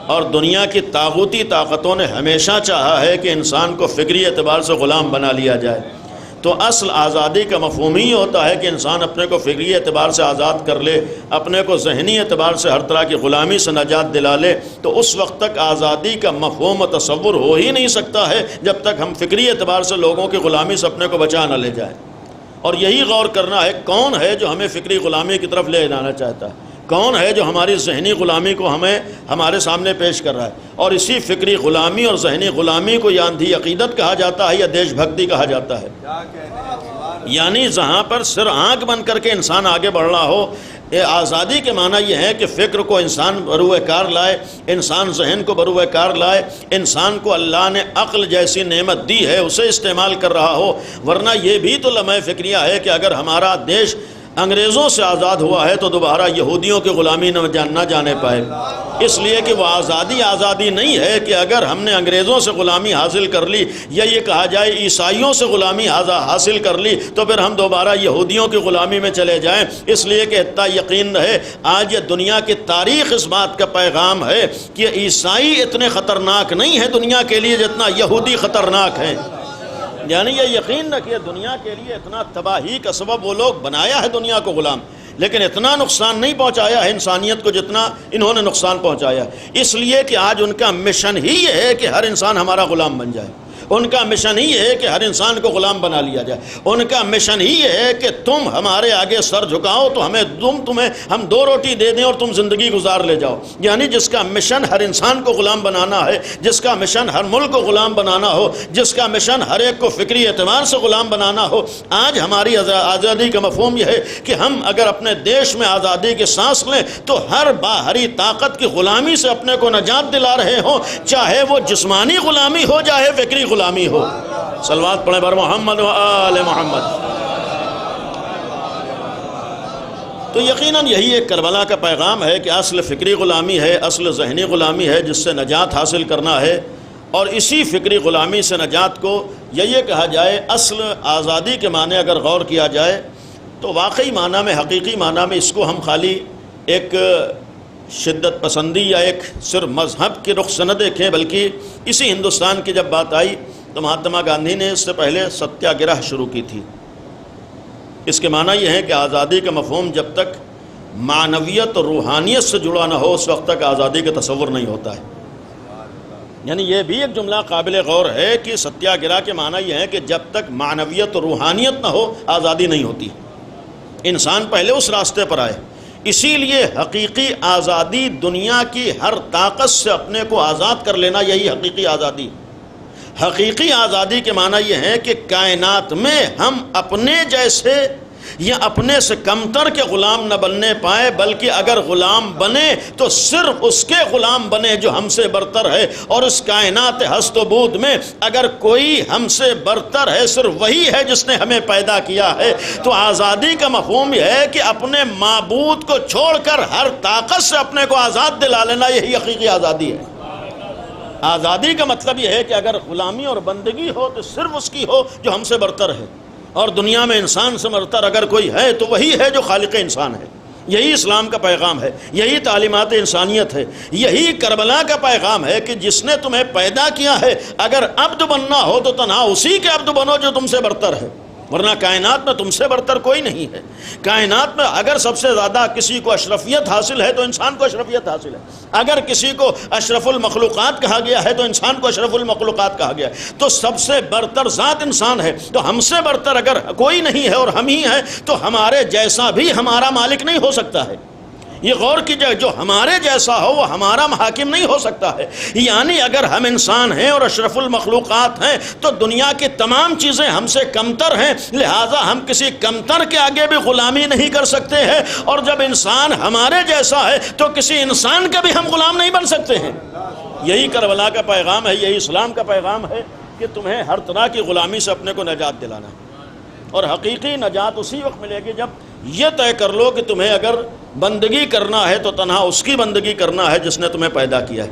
اور دنیا کی طاغوتی طاقتوں نے ہمیشہ چاہا ہے کہ انسان کو فکری اعتبار سے غلام بنا لیا جائے۔ تو اصل آزادی کا مفہوم ہی ہوتا ہے کہ انسان اپنے کو فکری اعتبار سے آزاد کر لے، اپنے کو ذہنی اعتبار سے ہر طرح کی غلامی سے نجات دلا لے۔ تو اس وقت تک آزادی کا مفہوم و تصور ہو ہی نہیں سکتا ہے جب تک ہم فکری اعتبار سے لوگوں کی غلامی سے اپنے کو بچا نہ لے جائیں۔ اور یہی غور کرنا ہے کون ہے جو ہمیں فکری غلامی کی طرف لے جانا چاہتا ہے، کون ہے جو ہماری ذہنی غلامی کو ہمارے سامنے پیش کر رہا ہے۔ اور اسی فکری غلامی اور ذہنی غلامی کو یا اندھی عقیدت کہا جاتا ہے یا دیش بھکتی کہا جاتا ہے۔ یعنی جہاں پر سر آنکھ بن کر کے انسان آگے بڑھ رہا ہو، آزادی کے معنی یہ ہے کہ فکر کو انسان بروئے کار لائے، انسان ذہن کو بروئے کار لائے، انسان کو اللہ نے عقل جیسی نعمت دی ہے اسے استعمال کر رہا ہو۔ ورنہ یہ بھی تو لمحہ فکریہ ہے کہ اگر ہمارا دیش انگریزوں سے آزاد ہوا ہے تو دوبارہ یہودیوں کی غلامی نہ جانے پائے۔ اس لیے کہ وہ آزادی نہیں ہے کہ اگر ہم نے انگریزوں سے غلامی حاصل کر لی یا یہ کہا جائے عیسائیوں سے غلامی حاصل کر لی تو پھر ہم دوبارہ یہودیوں کی غلامی میں چلے جائیں۔ اس لیے کہ اتنا یقین رہے، آج یہ دنیا کی تاریخ اس بات کا پیغام ہے کہ عیسائی اتنے خطرناک نہیں ہیں دنیا کے لیے جتنا یہودی خطرناک ہیں۔ یعنی یہ یقین رکھیے دنیا کے لیے اتنا تباہی کا سبب وہ لوگ بنایا ہے دنیا کو غلام، لیکن اتنا نقصان نہیں پہنچایا ہے انسانیت کو جتنا انہوں نے نقصان پہنچایا، اس لیے کہ آج ان کا مشن ہی یہ ہے کہ ہر انسان ہمارا غلام بن جائے، ان کا مشن ہی یہ ہے کہ ہر انسان کو غلام بنا لیا جائے، ان کا مشن ہی یہ ہے کہ تم ہمارے آگے سر جھکاؤ تو تمہیں ہم 2 روٹی دے دیں اور تم زندگی گزار لے جاؤ۔ یعنی جس کا مشن ہر انسان کو غلام بنانا ہے، جس کا مشن ہر ملک کو غلام بنانا ہو، جس کا مشن ہر ایک کو فکری اعتبار سے غلام بنانا ہو۔ آج ہماری آزادی کا مفہوم یہ ہے کہ ہم اگر اپنے دیش میں آزادی کی سانس لیں تو ہر باہری طاقت کی غلامی سے اپنے کو نجات دلا رہے ہوں، چاہے وہ جسمانی غلامی ہو چاہے فکری غلامی ہو۔ صلوات پڑھیں بر محمد و آل محمد۔ تو یقیناً یہی ایک کربلا کا پیغام ہے کہ اصل فکری غلامی ہے، اصل ذہنی غلامی ہے جس سے نجات حاصل کرنا ہے، اور اسی فکری غلامی سے نجات کو یہ کہا جائے اصل آزادی کے معنی اگر غور کیا جائے تو واقعی معنی میں، حقیقی معنی میں اس کو ہم خالی ایک شدت پسندی یا ایک صرف مذہب کے رخ سے نہ دیکھیں، بلکہ اسی ہندوستان کی جب بات آئی تو مہاتما گاندھی نے اس سے پہلے ستیہ گرہ شروع کی تھی۔ اس کے معنی یہ ہے کہ آزادی کا مفہوم جب تک معنویت اور روحانیت سے جڑا نہ ہو اس وقت تک آزادی کا تصور نہیں ہوتا ہے۔ یعنی یہ بھی ایک جملہ قابل غور ہے کہ ستیہ گرہ کے معنی یہ ہے کہ جب تک معنویت اور روحانیت نہ ہو آزادی نہیں ہوتی، انسان پہلے اس راستے پر آئے۔ اسی لیے حقیقی آزادی دنیا کی ہر طاقت سے اپنے کو آزاد کر لینا، یہی حقیقی آزادی۔ حقیقی آزادی کے معنی یہ ہے کہ کائنات میں ہم اپنے جیسے یا اپنے سے کمتر کے غلام نہ بننے پائے، بلکہ اگر غلام بنے تو صرف اس کے غلام بنے جو ہم سے برتر ہے، اور اس کائنات ہست و بود میں اگر کوئی ہم سے برتر ہے صرف وہی ہے جس نے ہمیں پیدا کیا ہے۔ تو آزادی کا مفہوم یہ ہے کہ اپنے معبود کو چھوڑ کر ہر طاقت سے اپنے کو آزاد دلا لینا، یہی حقیقی آزادی ہے۔ آزادی کا مطلب یہ ہے کہ اگر غلامی اور بندگی ہو تو صرف اس کی ہو جو ہم سے برتر ہے، اور دنیا میں انسان سے برتر اگر کوئی ہے تو وہی ہے جو خالق انسان ہے۔ یہی اسلام کا پیغام ہے، یہی تعلیمات انسانیت ہے، یہی کربلا کا پیغام ہے کہ جس نے تمہیں پیدا کیا ہے اگر عبد بننا ہو تو تنہا اسی کے عبد بنو جو تم سے برتر ہے، ورنہ کائنات میں تم سے برتر کوئی نہیں ہے۔ کائنات میں اگر سب سے زیادہ کسی کو اشرفیت حاصل ہے تو انسان کو اشرفیت حاصل ہے، اگر کسی کو اشرف المخلوقات کہا گیا ہے تو انسان کو اشرف المخلوقات کہا گیا ہے۔ تو سب سے برتر ذات انسان ہے، تو ہم سے برتر اگر کوئی نہیں ہے اور ہم ہی ہیں تو ہمارے جیسا بھی ہمارا مالک نہیں ہو سکتا ہے۔ یہ غور کیجئے، جو ہمارے جیسا ہو وہ ہمارا حاکم نہیں ہو سکتا ہے۔ یعنی اگر ہم انسان ہیں اور اشرف المخلوقات ہیں تو دنیا کی تمام چیزیں ہم سے کمتر ہیں، لہٰذا ہم کسی کمتر کے آگے بھی غلامی نہیں کر سکتے ہیں، اور جب انسان ہمارے جیسا ہے تو کسی انسان کا بھی ہم غلام نہیں بن سکتے ہیں۔ یہی کربلا کا پیغام ہے، یہی اسلام کا پیغام ہے کہ تمہیں ہر طرح کی غلامی سے اپنے کو نجات دلانا ہے، اور حقیقی نجات اسی وقت ملے گی جب یہ طے کر لو کہ تمہیں اگر بندگی کرنا ہے تو تنہا اس کی بندگی کرنا ہے جس نے تمہیں پیدا کیا ہے،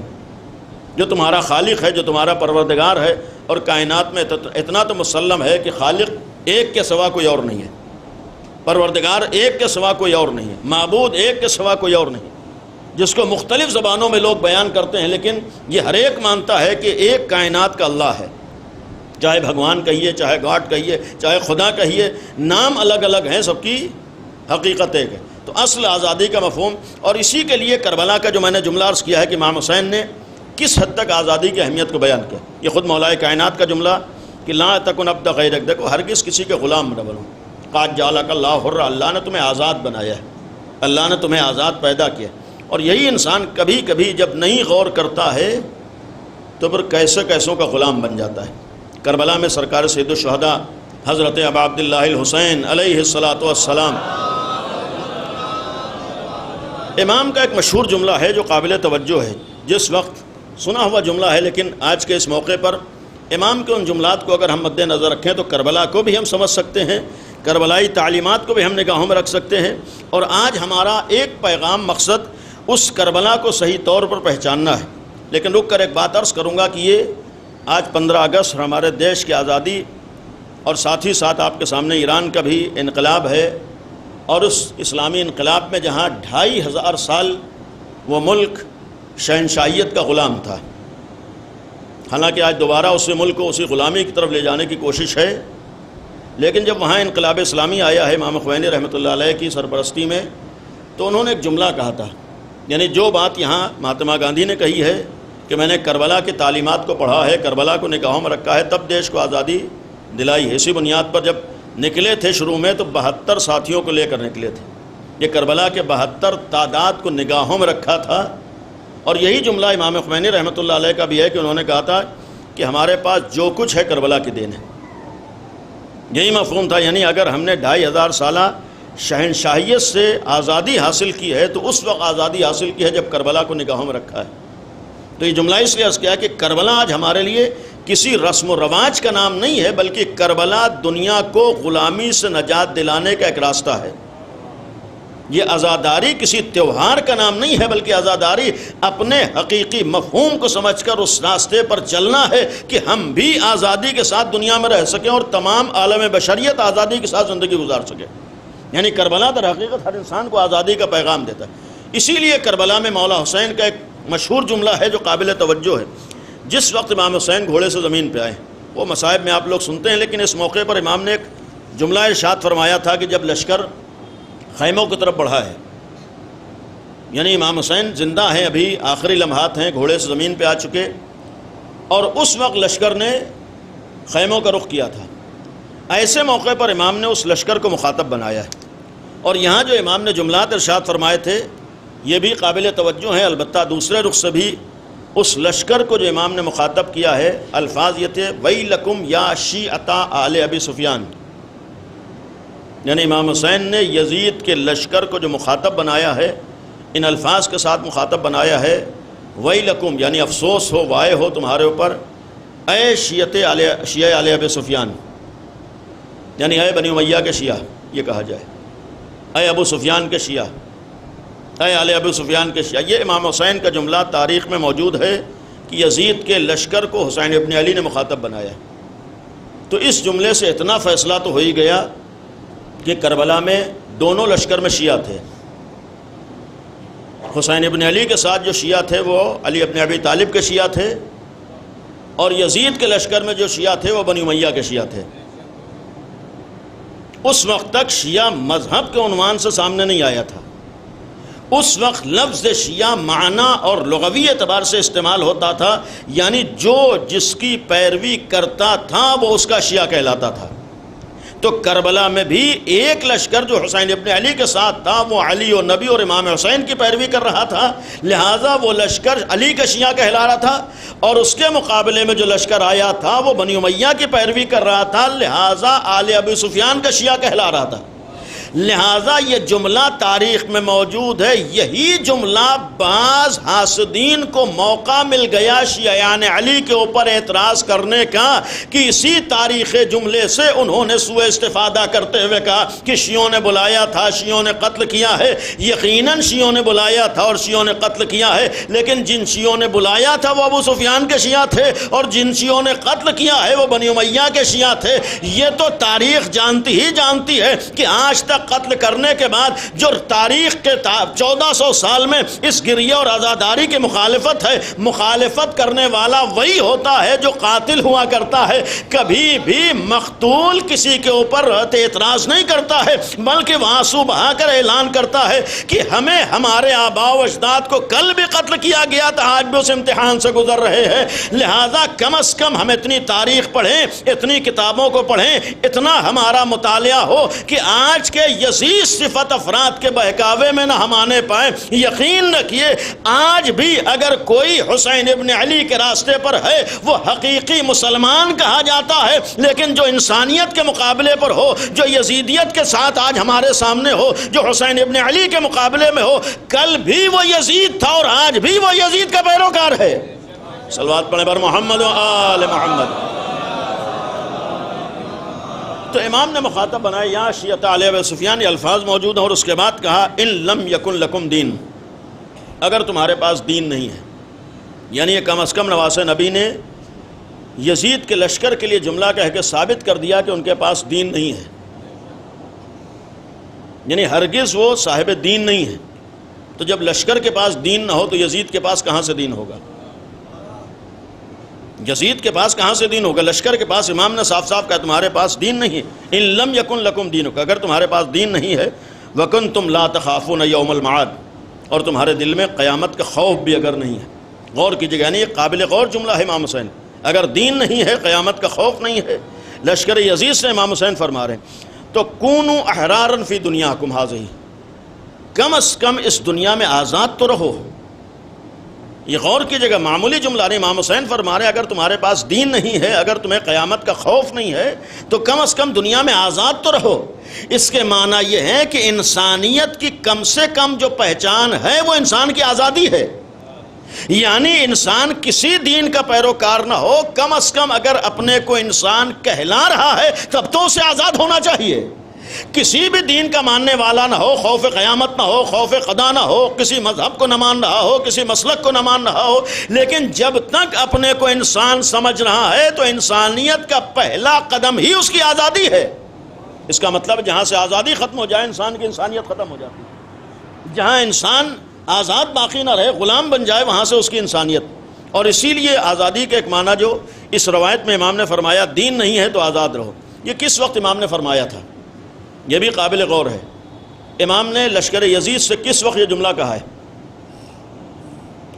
جو تمہارا خالق ہے، جو تمہارا پروردگار ہے۔ اور کائنات میں اتنا تو مسلم ہے کہ خالق ایک کے سوا کوئی اور نہیں ہے، پروردگار ایک کے سوا کوئی اور نہیں ہے، معبود ایک کے سوا کوئی اور نہیں، جس کو مختلف زبانوں میں لوگ بیان کرتے ہیں، لیکن یہ ہر ایک مانتا ہے کہ ایک کائنات کا اللہ ہے۔ چاہے بھگوان کہیے، چاہے گاڈ کہیے، چاہے خدا کہیے، نام الگ الگ ہیں، سب کی حقیقت ایک ہے۔ تو اصل آزادی کا مفہوم، اور اسی کے لیے کربلا کا جو میں نے جملہ عرض کیا ہے کہ امام حسین نے کس حد تک آزادی کی اہمیت کو بیان کیا، یہ خود مولا کائنات کا جملہ کہ لا تکن عبد غیرک، دیکھو ہرگز کسی کے غلام نہ بنو، قد جعلک اللہ حر، اللہ نے تمہیں آزاد بنایا ہے، اللہ نے تمہیں آزاد پیدا کیا۔ اور یہی انسان کبھی کبھی جب نہیں غور کرتا ہے تو پھر کیسے کیسوں کا غلام بن جاتا ہے۔ کربلا میں سرکار سید الشہداء حضرت ابا عبداللہ الحسین علیہ السلام، امام کا ایک مشہور جملہ ہے جو قابل توجہ ہے، جس وقت سنا ہوا جملہ ہے لیکن آج کے اس موقع پر امام کے ان جملات کو اگر ہم مد نظر رکھیں تو کربلا کو بھی ہم سمجھ سکتے ہیں، کربلائی تعلیمات کو بھی ہم نگاہوں میں رکھ سکتے ہیں، اور آج ہمارا ایک پیغام مقصد اس کربلا کو صحیح طور پر پہچاننا ہے۔ لیکن رک کر ایک بات عرض کروں گا کہ یہ آج 15 اگست ہمارے دیش کی آزادی، اور ساتھ ہی ساتھ آپ کے سامنے ایران کا بھی انقلاب ہے، اور اس اسلامی انقلاب میں جہاں 2500 سال وہ ملک شہنشاہیت کا غلام تھا، حالانکہ آج دوبارہ اسی ملک کو اسی غلامی کی طرف لے جانے کی کوشش ہے، لیکن جب وہاں انقلاب اسلامی آیا ہے امام خمینی رحمۃ اللہ علیہ کی سرپرستی میں، تو انہوں نے ایک جملہ کہا تھا، یعنی جو بات یہاں مہاتما گاندھی نے کہی ہے کہ میں نے کربلا کی تعلیمات کو پڑھا ہے، کربلا کو نگاہوں میں رکھا ہے، تب دیش کو آزادی دلائی ہے۔ اسی بنیاد پر جب نکلے تھے شروع میں تو 72 ساتھیوں کو لے کر نکلے تھے، یہ کربلا کے 72 تعداد کو نگاہوں میں رکھا تھا۔ اور یہی جملہ امام خمینی رحمۃ اللہ علیہ کا بھی ہے کہ انہوں نے کہا تھا کہ ہمارے پاس جو کچھ ہے کربلا کی دین ہے۔ یہی مفہوم تھا، یعنی اگر ہم نے 2500 سالہ شہنشاہیت سے آزادی حاصل کی ہے تو اس وقت آزادی حاصل کی ہے جب کربلا کو نگاہوں میں رکھا ہے۔ تو یہ جملہ اس لیے عرض کیا کہ کربلا آج ہمارے لیے کسی رسم و رواج کا نام نہیں ہے، بلکہ کربلا دنیا کو غلامی سے نجات دلانے کا ایک راستہ ہے۔ یہ عزاداری کسی تہوار کا نام نہیں ہے، بلکہ عزاداری اپنے حقیقی مفہوم کو سمجھ کر اس راستے پر چلنا ہے کہ ہم بھی آزادی کے ساتھ دنیا میں رہ سکیں اور تمام عالم بشریت آزادی کے ساتھ زندگی گزار سکے۔ یعنی کربلا در حقیقت ہر انسان کو آزادی کا پیغام دیتا ہے۔ اسی لیے کربلا میں مولا حسین کا ایک مشہور جملہ ہے جو قابل توجہ ہے۔ جس وقت امام حسین گھوڑے سے زمین پہ آئے، وہ مصائب میں آپ لوگ سنتے ہیں، لیکن اس موقع پر امام نے ایک جملہ ارشاد فرمایا تھا کہ جب لشکر خیموں کی طرف بڑھا ہے، یعنی امام حسین زندہ ہیں، ابھی آخری لمحات ہیں، گھوڑے سے زمین پہ آ چکے، اور اس وقت لشکر نے خیموں کا رخ کیا تھا۔ ایسے موقع پر امام نے اس لشکر کو مخاطب بنایا ہے، اور یہاں جو امام نے جملات ارشاد فرمائے تھے یہ بھی قابل توجہ ہیں۔ البتہ دوسرے رخ سے بھی اس لشکر کو جو امام نے مخاطب کیا ہے، الفاظ یہ تھے وَيْلَكُمْ يَا شِيعَةَ آلِ أَبِي سفیان، یعنی امام حسین نے یزید کے لشکر کو جو مخاطب بنایا ہے، ان الفاظ کے ساتھ مخاطب بنایا ہے وَيْلَكُمْ، یعنی افسوس ہو، وائے ہو تمہارے اوپر، اے شیعہ آل ابی سفیان، یعنی اے بنی امیہ کے شیعہ یہ کہا جائے، اے ابو سفیان کے شیعہ، اے آل ابو سفیان کے شیعہ۔ یہ امام حسین کا جملہ تاریخ میں موجود ہے کہ یزید کے لشکر کو حسین ابن علی نے مخاطب بنایا۔ تو اس جملے سے اتنا فیصلہ تو ہو ہی گیا کہ کربلا میں دونوں لشکر میں شیعہ تھے۔ حسین ابن علی کے ساتھ جو شیعہ تھے وہ علی ابن ابی طالب کے شیعہ تھے، اور یزید کے لشکر میں جو شیعہ تھے وہ بنی امیہ کے شیعہ تھے۔ اس وقت تک شیعہ مذہب کے عنوان سے سامنے نہیں آیا تھا، اس وقت لفظ شیعہ معنی اور لغوی اعتبار سے استعمال ہوتا تھا، یعنی جو جس کی پیروی کرتا تھا وہ اس کا شیعہ کہلاتا تھا۔ تو کربلا میں بھی ایک لشکر جو حسین ابن علی کے ساتھ تھا وہ علی و نبی اور امام حسین کی پیروی کر رہا تھا، لہٰذا وہ لشکر علی کا شیعہ کہلا رہا تھا، اور اس کے مقابلے میں جو لشکر آیا تھا وہ بنی امیہ کی پیروی کر رہا تھا، لہٰذا آل ابی سفیان کا شیعہ کہلا رہا تھا۔ لہٰذا یہ جملہ تاریخ میں موجود ہے۔ یہی جملہ بعض حاسدین کو موقع مل گیا شیعیان علی کے اوپر اعتراض کرنے کا کہ اسی تاریخ جملے سے انہوں نے سوء استفادہ کرتے ہوئے کہا کہ شیعوں نے بلایا تھا، شیعوں نے قتل کیا ہے۔ یقیناً شیعوں نے بلایا تھا اور شیعوں نے قتل کیا ہے، لیکن جن شیعوں نے بلایا تھا وہ ابو سفیان کے شیعہ تھے، اور جن شیعوں نے قتل کیا ہے وہ بنی امیہ کے شیعہ تھے۔ یہ تو تاریخ جانتی ہی جانتی ہے کہ آج تک قتل کرنے کے بعد جو تاریخ کے 1400 سال میں اس گریہ اور عزاداری کی مخالفت ہے، مخالفت کرنے والا وہی ہوتا ہے جو قاتل ہوا کرتا ہے۔ کبھی بھی مقتول کسی کے اوپر اعتراض نہیں کرتا ہے، بلکہ وہ آنسو بہا کر اعلان کرتا ہے کہ ہمیں ہمارے آباء و اجداد کو کل بھی قتل کیا گیا تھا، آج بھی اس امتحان سے گزر رہے ہیں۔ لہذا کم از کم ہم اتنی تاریخ پڑھیں، اتنی کتابوں کو پڑھیں، اتنا ہمارا مطالعہ ہو کہ آج کے یزید صفت افراد کے بہکاوے میں نہ ہم آنے پائیں۔ یقین رکھیے آج بھی اگر کوئی حسین ابن علی کے راستے پر ہے وہ حقیقی مسلمان کہا جاتا ہے، لیکن جو انسانیت کے مقابلے پر ہو، جو یزیدیت کے ساتھ آج ہمارے سامنے ہو، جو حسین ابن علی کے مقابلے میں ہو، کل بھی وہ یزید تھا اور آج بھی وہ یزید کا پیروکار ہے۔ صلوات پڑھیں بر محمد و آل محمد۔ تو امام نے مخاطب بنایا یا شیعہ آل ابی سفیان، یہ الفاظ موجود ہیں، اور اس کے بعد کہا ان لم یکن لکم دین، اگر تمہارے پاس دین نہیں ہے، یعنی یہ کم از کم نواس نبی نے یزید کے لشکر کے لیے جملہ کہہ کے ثابت کر دیا کہ ان کے پاس دین نہیں ہے، یعنی ہرگز وہ صاحب دین نہیں ہے۔ تو جب لشکر کے پاس دین نہ ہو تو یزید کے پاس کہاں سے دین ہوگا؟ یزید کے پاس کہاں سے دین ہوگا؟ لشکر کے پاس امام نے صاف صاف کہا تمہارے پاس دین نہیں ہے. ان لم یکن لکم دینک، اگر تمہارے پاس دین نہیں ہے، وکنتم لا تخافون یوم المعاد، اور تمہارے دل میں قیامت کا خوف بھی اگر نہیں ہے. غور کیجیے گا، یعنی یہ قابل غور جملہ ہے امام حسین. اگر دین نہیں ہے، قیامت کا خوف نہیں ہے، لشکر یزید سے امام حسین فرما رہے ہیں، تو کونوا احرارا فی دنیاکم ھذہ، کم از کم اس دنیا میں آزاد تو رہو. یہ غور کیجیے گا، معمولی جملہ نہیں. امام حسین فرما رہے ہیں اگر تمہارے پاس دین نہیں ہے، اگر تمہیں قیامت کا خوف نہیں ہے، تو کم از کم دنیا میں آزاد تو رہو. اس کے معنی یہ ہے کہ انسانیت کی کم سے کم جو پہچان ہے وہ انسان کی آزادی ہے. یعنی انسان کسی دین کا پیروکار نہ ہو، کم از کم اگر اپنے کو انسان کہلا رہا ہے تب تو اسے آزاد ہونا چاہیے. کسی بھی دین کا ماننے والا نہ ہو، خوف قیامت نہ ہو، خوف خدا نہ ہو، کسی مذہب کو نہ مان رہا ہو، کسی مسلک کو نہ مان رہا ہو، لیکن جب تک اپنے کو انسان سمجھ رہا ہے تو انسانیت کا پہلا قدم ہی اس کی آزادی ہے. اس کا مطلب جہاں سے آزادی ختم ہو جائے انسان کی انسانیت ختم ہو جاتی ہے. جہاں انسان آزاد باقی نہ رہے، غلام بن جائے، وہاں سے اس کی انسانیت. اور اسی لیے آزادی کے ایک معنی جو اس روایت میں امام نے فرمایا دین نہیں ہے تو آزاد رہو، یہ کس وقت امام نے فرمایا تھا؟ یہ بھی قابل غور ہے. امام نے لشکر یزید سے کس وقت یہ جملہ کہا ہے؟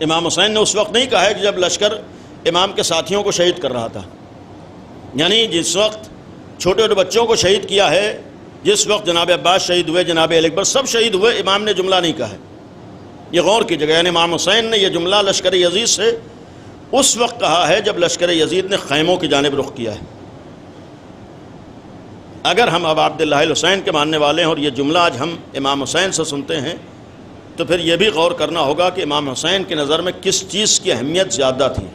امام حسین نے اس وقت نہیں کہا ہے کہ جب لشکر امام کے ساتھیوں کو شہید کر رہا تھا. یعنی جس وقت چھوٹے چھوٹے بچوں کو شہید کیا ہے، جس وقت جناب عباس شہید ہوئے، جناب علی اکبر سب شہید ہوئے، امام نے جملہ نہیں کہا ہے. یہ غور کی جگہ، یعنی امام حسین نے یہ جملہ لشکر یزید سے اس وقت کہا ہے جب لشکر یزید نے خیموں کی جانب رخ کیا ہے. اگر ہم اب عبداللہ الحسین کے ماننے والے ہیں اور یہ جملہ آج ہم امام حسین سے سنتے ہیں تو پھر یہ بھی غور کرنا ہوگا کہ امام حسین کی نظر میں کس چیز کی اہمیت زیادہ تھی.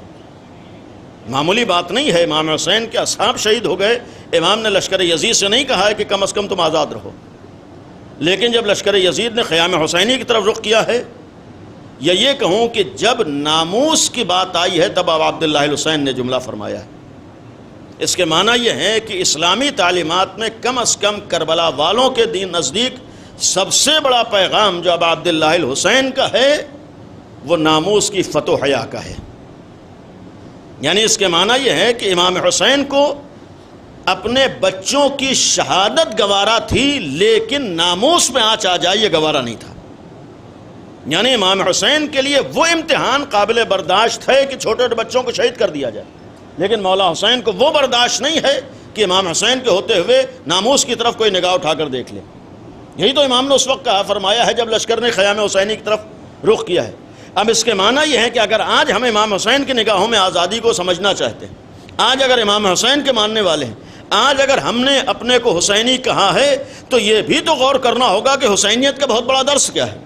معمولی بات نہیں ہے. امام حسین کے اصحاب شہید ہو گئے، امام نے لشکر یزید سے نہیں کہا ہے کہ کم از کم تم آزاد رہو. لیکن جب لشکر یزید نے خیام حسینی کی طرف رخ کیا ہے، یا یہ کہوں کہ جب ناموس کی بات آئی ہے تب اب عبداللہ الحسین نے جملہ فرمایا ہے. اس کے معنی یہ ہے کہ اسلامی تعلیمات میں کم از کم کربلا والوں کے دین نزدیک سب سے بڑا پیغام جو اب عبداللہ الحسین کا ہے وہ ناموس کی فتح و حیا کا ہے. یعنی اس کے معنی یہ ہے کہ امام حسین کو اپنے بچوں کی شہادت گوارا تھی، لیکن ناموس میں آنچ آ جائے یہ گوارا نہیں تھا. یعنی امام حسین کے لیے وہ امتحان قابل برداشت ہے کہ چھوٹے چھوٹے بچوں کو شہید کر دیا جائے، لیکن مولا حسین کو وہ برداشت نہیں ہے کہ امام حسین کے ہوتے ہوئے ناموس کی طرف کوئی نگاہ اٹھا کر دیکھ لے. یہی تو امام نے اس وقت کہا، فرمایا ہے جب لشکر نے خیام حسینی کی طرف رخ کیا ہے. اب اس کے معنی یہ ہے کہ اگر آج ہم امام حسین کی نگاہوں میں آزادی کو سمجھنا چاہتے ہیں، آج اگر امام حسین کے ماننے والے ہیں، آج اگر ہم نے اپنے کو حسینی کہا ہے تو یہ بھی تو غور کرنا ہوگا کہ حسینیت کا بہت بڑا درس کیا ہے،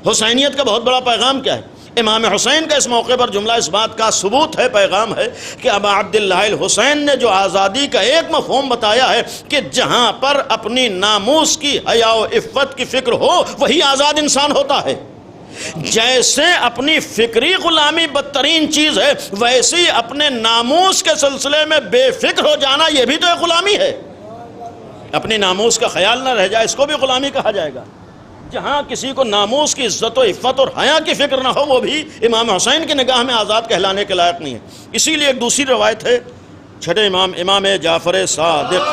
حسینیت کا بہت بڑا پیغام کیا ہے. امام حسین کا اس موقع پر جملہ اس بات کا ثبوت ہے، پیغام ہے کہ ابا عبداللہ الحسین نے جو آزادی کا ایک مفہوم بتایا ہے کہ جہاں پر اپنی ناموس کی حیا و عفت کی فکر ہو وہی آزاد انسان ہوتا ہے. جیسے اپنی فکری غلامی بدترین چیز ہے، ویسی اپنے ناموس کے سلسلے میں بے فکر ہو جانا یہ بھی تو ایک غلامی ہے. اپنی ناموس کا خیال نہ رہ جائے اس کو بھی غلامی کہا جائے گا. جہاں کسی کو ناموس کی عزت و عفت اور حیا کی فکر نہ ہو وہ بھی امام حسین کی نگاہ میں آزاد کہلانے کے لائق نہیں ہے. اسی لیے ایک دوسری روایت ہے، چھٹے امام امام جعفر صادق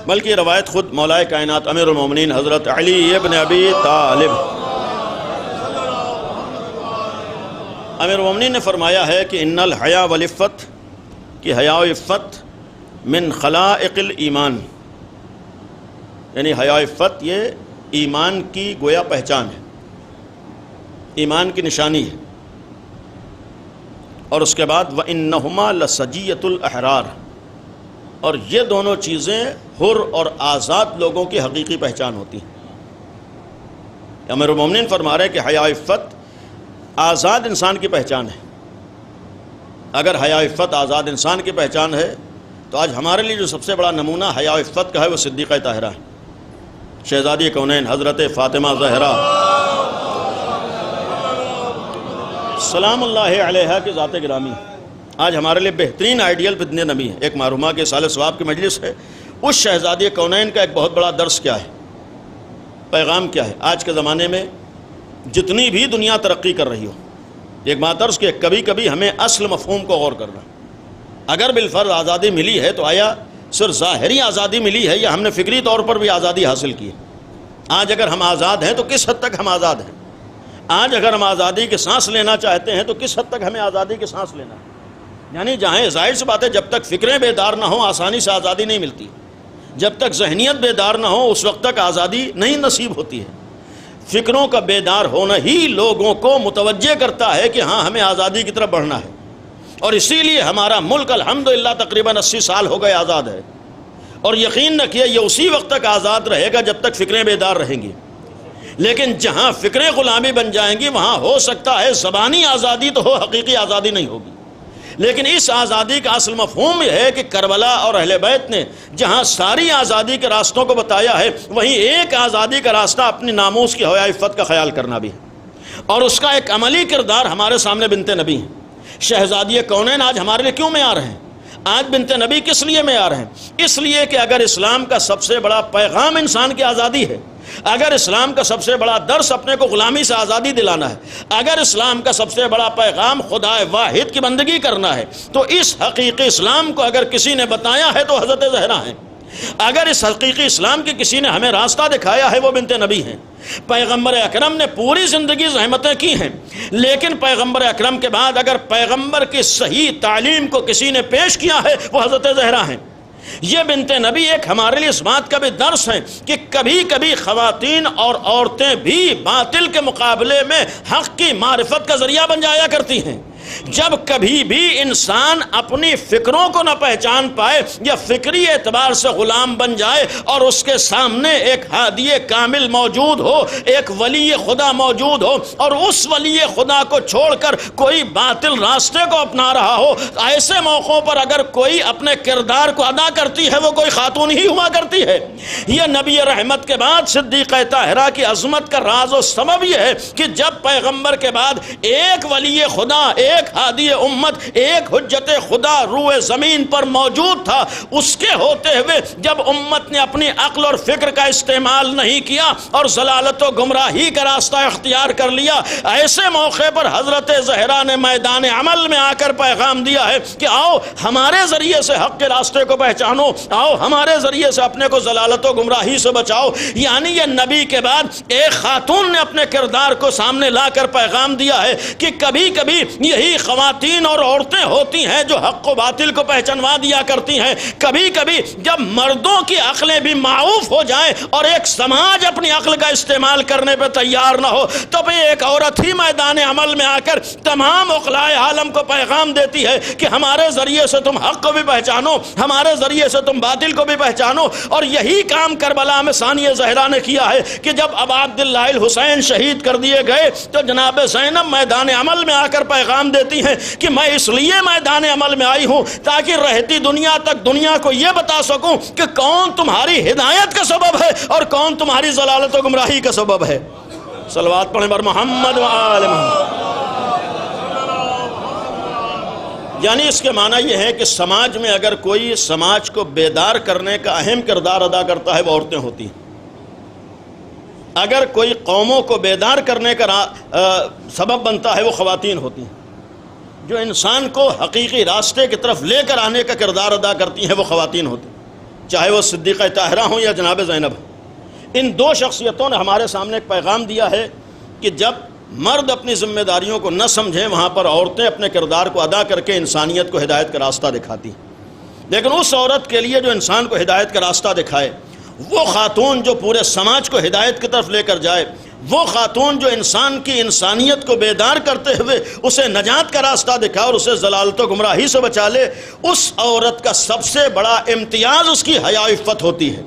بلکہ یہ روایت خود مولائے کائنات امیر المومنین حضرت علی ابن ابی طالب امیر المومنین نے فرمایا ہے کہ ان الحیا والعفت، کہ حیا و عفت من خلائق الایمان، یعنی حیا و عفت یہ ایمان کی گویا پہچان ہے، ایمان کی نشانی ہے. اور اس کے بعد وَإِنَّهُمَا لَسَجِيَّةُ الْأَحْرَارِ، اور یہ دونوں چیزیں حر اور آزاد لوگوں کی حقیقی پہچان ہوتی ہیں. امیر المومنین فرما رہے ہیں کہ حیا و عفت آزاد انسان کی پہچان ہے. اگر حیا و عفت آزاد انسان کی پہچان ہے تو آج ہمارے لیے جو سب سے بڑا نمونہ حیا و عفت کا ہے وہ صدیقہ طاہرہ ہے، شہزادی کونین حضرت فاطمہ زہرا سلام اللہ علیہا کی ذات گرامی. آج ہمارے لیے بہترین آئیڈیل فتنہ نبی ہے. ایک معرومہ کے سال ثواب کی مجلس ہے. اس شہزادی کونین کا ایک بہت بڑا درس کیا ہے، پیغام کیا ہے؟ آج کے زمانے میں جتنی بھی دنیا ترقی کر رہی ہو. ایک بات عرض کہ کبھی کبھی ہمیں اصل مفہوم کو غور کرنا. اگر بالفرض آزادی ملی ہے تو آیا صرف ظاہری آزادی ملی ہے یا ہم نے فکری طور پر بھی آزادی حاصل کی ہے؟ آج اگر ہم آزاد ہیں تو کس حد تک ہم آزاد ہیں؟ آج اگر ہم آزادی کی سانس لینا چاہتے ہیں تو کس حد تک ہمیں آزادی کی سانس لینا ہے؟ یعنی جہاں ظاہر سی بات ہے جب تک فکریں بیدار نہ ہوں آسانی سے آزادی نہیں ملتی. جب تک ذہنیت بیدار نہ ہو اس وقت تک آزادی نہیں نصیب ہوتی ہے. فکروں کا بیدار ہونا ہی لوگوں کو متوجہ کرتا ہے کہ ہاں ہمیں آزادی کی طرف بڑھنا ہے. اور اسی لیے ہمارا ملک الحمدللہ تقریباً 80 سال ہو گئے آزاد ہے. اور یقین رکھیے یہ اسی وقت تک آزاد رہے گا جب تک فکریں بیدار رہیں گی. لیکن جہاں فکریں غلامی بن جائیں گی وہاں ہو سکتا ہے زبانی آزادی تو ہو، حقیقی آزادی نہیں ہوگی. لیکن اس آزادی کا اصل مفہوم یہ ہے کہ کربلا اور اہل بیت نے جہاں ساری آزادی کے راستوں کو بتایا ہے وہیں ایک آزادی کا راستہ اپنی ناموس کی حیا عفت کا خیال کرنا بھی ہے. اور اس کا ایک عملی کردار ہمارے سامنے بنت نبی ہیں. شہزادی کونین آج ہمارے لیے کیوں معیار ہیں؟ آج بنت نبی کس لیے معیار ہیں؟ اس لیے کہ اگر اسلام کا سب سے بڑا پیغام انسان کی آزادی ہے، اگر اسلام کا سب سے بڑا درس اپنے کو غلامی سے آزادی دلانا ہے، اگر اسلام کا سب سے بڑا پیغام خدا واحد کی بندگی کرنا ہے، تو اس حقیقی اسلام کو اگر کسی نے بتایا ہے تو حضرت زہرا ہیں. اگر اس حقیقی اسلام کی کسی نے ہمیں راستہ دکھایا ہے وہ بنت نبی ہیں. پیغمبر اکرم نے پوری زندگی زحمتیں کی ہیں، لیکن پیغمبر اکرم کے بعد اگر پیغمبر کی صحیح تعلیم کو کسی نے پیش کیا ہے وہ حضرت زہرا ہیں. یہ بنت نبی ایک ہمارے لیے اس بات کا بھی درس ہے کہ کبھی کبھی خواتین اور عورتیں بھی باطل کے مقابلے میں حق کی معرفت کا ذریعہ بن جایا کرتی ہیں. جب کبھی بھی انسان اپنی فکروں کو نہ پہچان پائے یا فکری اعتبار سے غلام بن جائے اور اس کے سامنے ایک ہادی کامل موجود ہو، ایک ولی خدا موجود ہو اور اس ولی خدا کو چھوڑ کر کوئی باطل راستے کو اپنا رہا ہو، ایسے موقعوں پر اگر کوئی اپنے کردار کو ادا کرتی ہے وہ کوئی خاتون ہی ہوا کرتی ہے. یہ نبی رحمت کے بعد صدیقہ طاہرہ کی عظمت کا راز و سبب یہ ہے کہ جب پیغمبر کے بعد ایک ولی خدا، ایک ہادی امت، ایک حجت خدا روئے زمین پر موجود تھا، اس کے ہوتے ہوئے جب امت نے اپنی عقل اور فکر کا استعمال نہیں کیا اور ضلالت و گمراہی کا راستہ اختیار کر لیا، ایسے موقع پر حضرت زہرا نے میدان عمل میں آ کر پیغام دیا ہے کہ آؤ ہمارے ذریعے سے حق کے راستے کو پہچانو، آؤ ہمارے ذریعے سے اپنے کو ضلالت و گمراہی سے بچاؤ. یعنی یہ نبی کے بعد ایک خاتون نے اپنے کردار کو سامنے لا کر پیغام دیا ہے کہ کبھی کبھی یہی خواتین اور عورتیں ہوتی ہیں جو حق و باطل کو پہچانوا دیا کرتی ہیں. کبھی کبھی جب مردوں کی عقلیں بھی معاف ہو جائیں اور ایک سماج اپنی عقل کا استعمال کرنے پہ تیار نہ ہو تو بھی ایک عورت ہی میدان عمل میں آ کر تمام عقلائے عالم کو پیغام دیتی ہے کہ ہمارے ذریعے سے تم حق کو بھی پہچانو، ہمارے ذریعے سے تم باطل کو بھی پہچانو. اور یہی کام کربلا میں ثانیہ زہرا نے کیا ہے کہ جب ابا عبداللہ الحسین شہید کر دیے گئے تو جناب زینب میدان عمل میں آ کر پیغام دیتی ہیں کہ میں اس لیے میدان عمل میں آئی ہوں تاکہ رہتی دنیا تک دنیا کو یہ بتا سکوں کہ کون تمہاری ہدایت کا سبب ہے اور کون تمہاری ضلالت و گمراہی کا سبب ہے. صلوات پڑھیں بر محمد و آل محمد. یعنی اس کے معنی یہ ہے کہ سماج میں اگر کوئی سماج کو بیدار کرنے کا اہم کردار ادا کرتا ہے وہ عورتیں ہوتی ہیں. اگر کوئی قوموں کو بیدار کرنے کا سبب بنتا ہے وہ خواتین ہوتی ہیں. جو انسان کو حقیقی راستے کی طرف لے کر آنے کا کردار ادا کرتی ہیں وہ خواتین ہوتی ہیں، چاہے وہ صدیقہ طاہرہ ہوں یا جناب زینب. ان دو شخصیتوں نے ہمارے سامنے ایک پیغام دیا ہے کہ جب مرد اپنی ذمہ داریوں کو نہ سمجھیں وہاں پر عورتیں اپنے کردار کو ادا کر کے انسانیت کو ہدایت کا راستہ دکھاتی ہیں. لیکن اس عورت کے لیے جو انسان کو ہدایت کا راستہ دکھائے، وہ خاتون جو پورے سماج کو ہدایت کی طرف لے کر جائے، وہ خاتون جو انسان کی انسانیت کو بیدار کرتے ہوئے اسے نجات کا راستہ دکھا اور اسے ضلالت و گمراہی سے بچا لے، اس عورت کا سب سے بڑا امتیاز اس کی حیا عفت ہوتی ہے.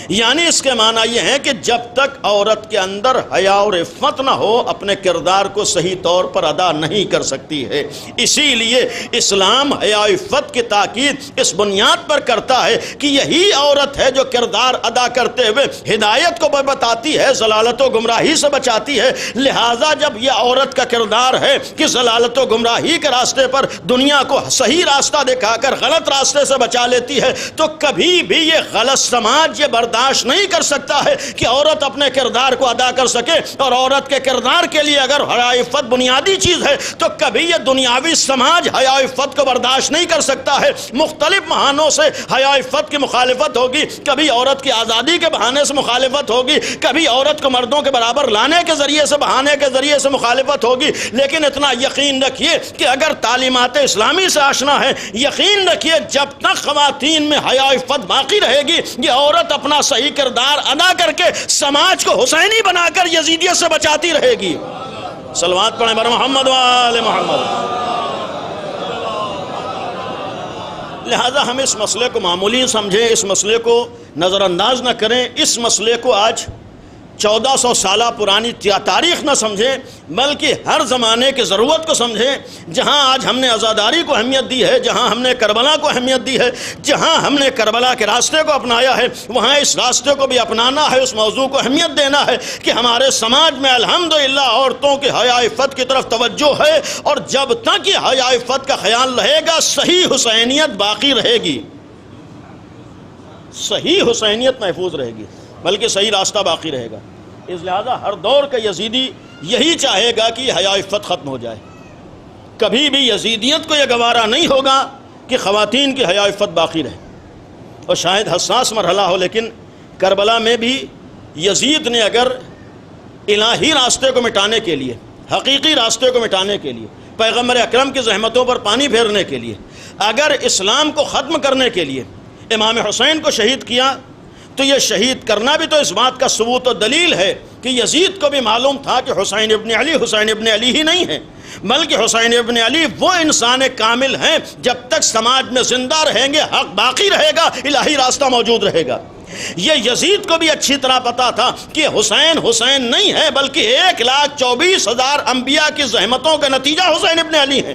یعنی اس کے معنی یہ ہے کہ جب تک عورت کے اندر حیا اور عفت نہ ہو اپنے کردار کو صحیح طور پر ادا نہیں کر سکتی ہے. اسی لیے اسلام حیا عفت کی تاکید اس بنیاد پر کرتا ہے کہ یہی عورت ہے جو کردار ادا کرتے ہوئے ہدایت کو بتاتی ہے، ضلالت و گمراہی سے بچاتی ہے. لہٰذا جب یہ عورت کا کردار ہے کہ ضلالت و گمراہی کے راستے پر دنیا کو صحیح راستہ دکھا کر غلط راستے سے بچا لیتی ہے، تو کبھی بھی یہ غلط سماج یہ برداشت برداشت نہیں کر سکتا ہے کہ عورت اپنے کردار کو ادا کر سکے، اور عورت کے کردار کے لیے اگر حیا عفت بنیادی چیز ہے تو کبھی یہ دنیاوی سماج حیا عفت کو برداشت نہیں کر سکتا ہے۔ مختلف بہانوں سے حیا عفت کی مخالفت ہوگی، کبھی عورت کی آزادی کے بہانے سے مخالفت ہوگی، کبھی عورت کو مردوں کے برابر لانے کے ذریعے سے، بہانے کے ذریعے سے مخالفت ہوگی، لیکن اتنا یقین رکھیے کہ اگر تعلیمات اسلامی سے آشنا ہے، یقین رکھیے جب تک خواتین میں حیا عفت باقی رہے گی، یہ عورت اپنا صحیح کردار ادا کر کے سماج کو حسینی بنا کر یزیدیت سے بچاتی رہے گی۔ صلوات پڑھیں بر محمد و آل محمد۔ لہذا ہم اس مسئلے کو معمولی سمجھیں، اس مسئلے کو نظر انداز نہ کریں، اس مسئلے کو آج 1400 سالہ پرانی تاریخ نہ سمجھیں، بلکہ ہر زمانے کی ضرورت کو سمجھیں۔ جہاں آج ہم نے عزاداری کو اہمیت دی ہے، جہاں ہم نے کربلا کو اہمیت دی ہے، جہاں ہم نے کربلا کے راستے کو اپنایا ہے، وہاں اس راستے کو بھی اپنانا ہے، اس موضوع کو اہمیت دینا ہے کہ ہمارے سماج میں الحمدللہ عورتوں کی حیا عفت کی طرف توجہ ہے، اور جب تک یہ حیا عفت کا خیال رہے گا صحیح حسینیت باقی رہے گی، صحیح حسینیت محفوظ رہے گی، بلکہ صحیح راستہ باقی رہے گا۔ اس لہذا ہر دور کا یزیدی یہی چاہے گا کہ حیا عفت ختم ہو جائے۔ کبھی بھی یزیدیت کو یہ گوارا نہیں ہوگا کہ خواتین کی حیا عفت باقی رہے، اور شاید حساس مرحلہ ہو، لیکن کربلا میں بھی یزید نے اگر الہی راستے کو مٹانے کے لیے، حقیقی راستے کو مٹانے کے لیے، پیغمبر اکرم کی زحمتوں پر پانی پھیرنے کے لیے، اگر اسلام کو ختم کرنے کے لیے امام حسین کو شہید کیا، تو یہ شہید کرنا بھی تو اس بات کا ثبوت و دلیل ہے کہ یزید کو بھی معلوم تھا کہ حسین ابن علی ہی نہیں ہے، بلکہ حسین ابن علی وہ انسان کامل ہیں، جب تک سماج میں زندہ رہیں گے حق باقی رہے گا، الہی راستہ موجود رہے گا۔ یہ یزید کو بھی اچھی طرح پتا تھا کہ حسین نہیں ہے، بلکہ 1,24,000 انبیاء کی زحمتوں کا نتیجہ حسین ابن علی ہے۔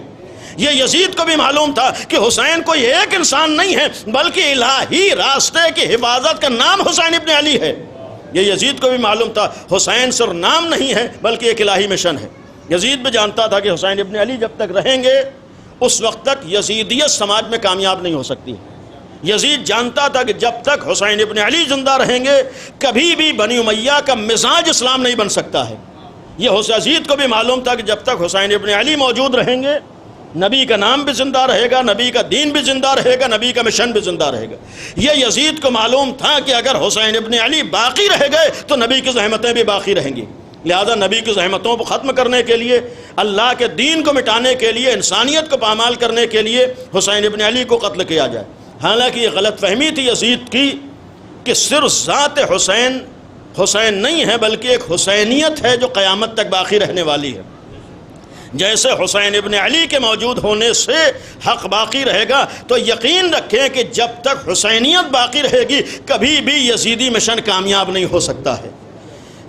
یہ یزید کو بھی معلوم تھا کہ حسین کوئی ایک انسان نہیں ہے، بلکہ الہی راستے کی حفاظت کا نام حسین ابن علی ہے۔ یہ یزید کو بھی معلوم تھا حسین صرف نام نہیں ہے بلکہ ایک الہی مشن ہے۔ یزید بھی جانتا تھا کہ حسین ابن علی جب تک رہیں گے اس وقت تک یزیدیت سماج میں کامیاب نہیں ہو سکتی۔ یزید جانتا تھا کہ جب تک حسین ابن علی زندہ رہیں گے کبھی بھی بنی امیہ کا مزاج اسلام نہیں بن سکتا ہے۔ یہ یزید کو بھی معلوم تھا کہ جب تک حسین ابن علی موجود رہیں گے نبی کا نام بھی زندہ رہے گا، نبی کا دین بھی زندہ رہے گا، نبی کا مشن بھی زندہ رہے گا۔ یہ یزید کو معلوم تھا کہ اگر حسین ابن علی باقی رہ گئے تو نبی کی زحمتیں بھی باقی رہیں گی، لہذا نبی کی زحمتوں کو ختم کرنے کے لیے، اللہ کے دین کو مٹانے کے لیے، انسانیت کو پامال کرنے کے لیے حسین ابن علی کو قتل کیا جائے۔ حالانکہ یہ غلط فہمی تھی یزید کی کہ صرف ذات حسین نہیں ہے، بلکہ ایک حسینیت ہے جو قیامت تک باقی رہنے والی ہے۔ جیسے حسین ابن علی کے موجود ہونے سے حق باقی رہے گا، تو یقین رکھیں کہ جب تک حسینیت باقی رہے گی کبھی بھی یزیدی مشن کامیاب نہیں ہو سکتا ہے۔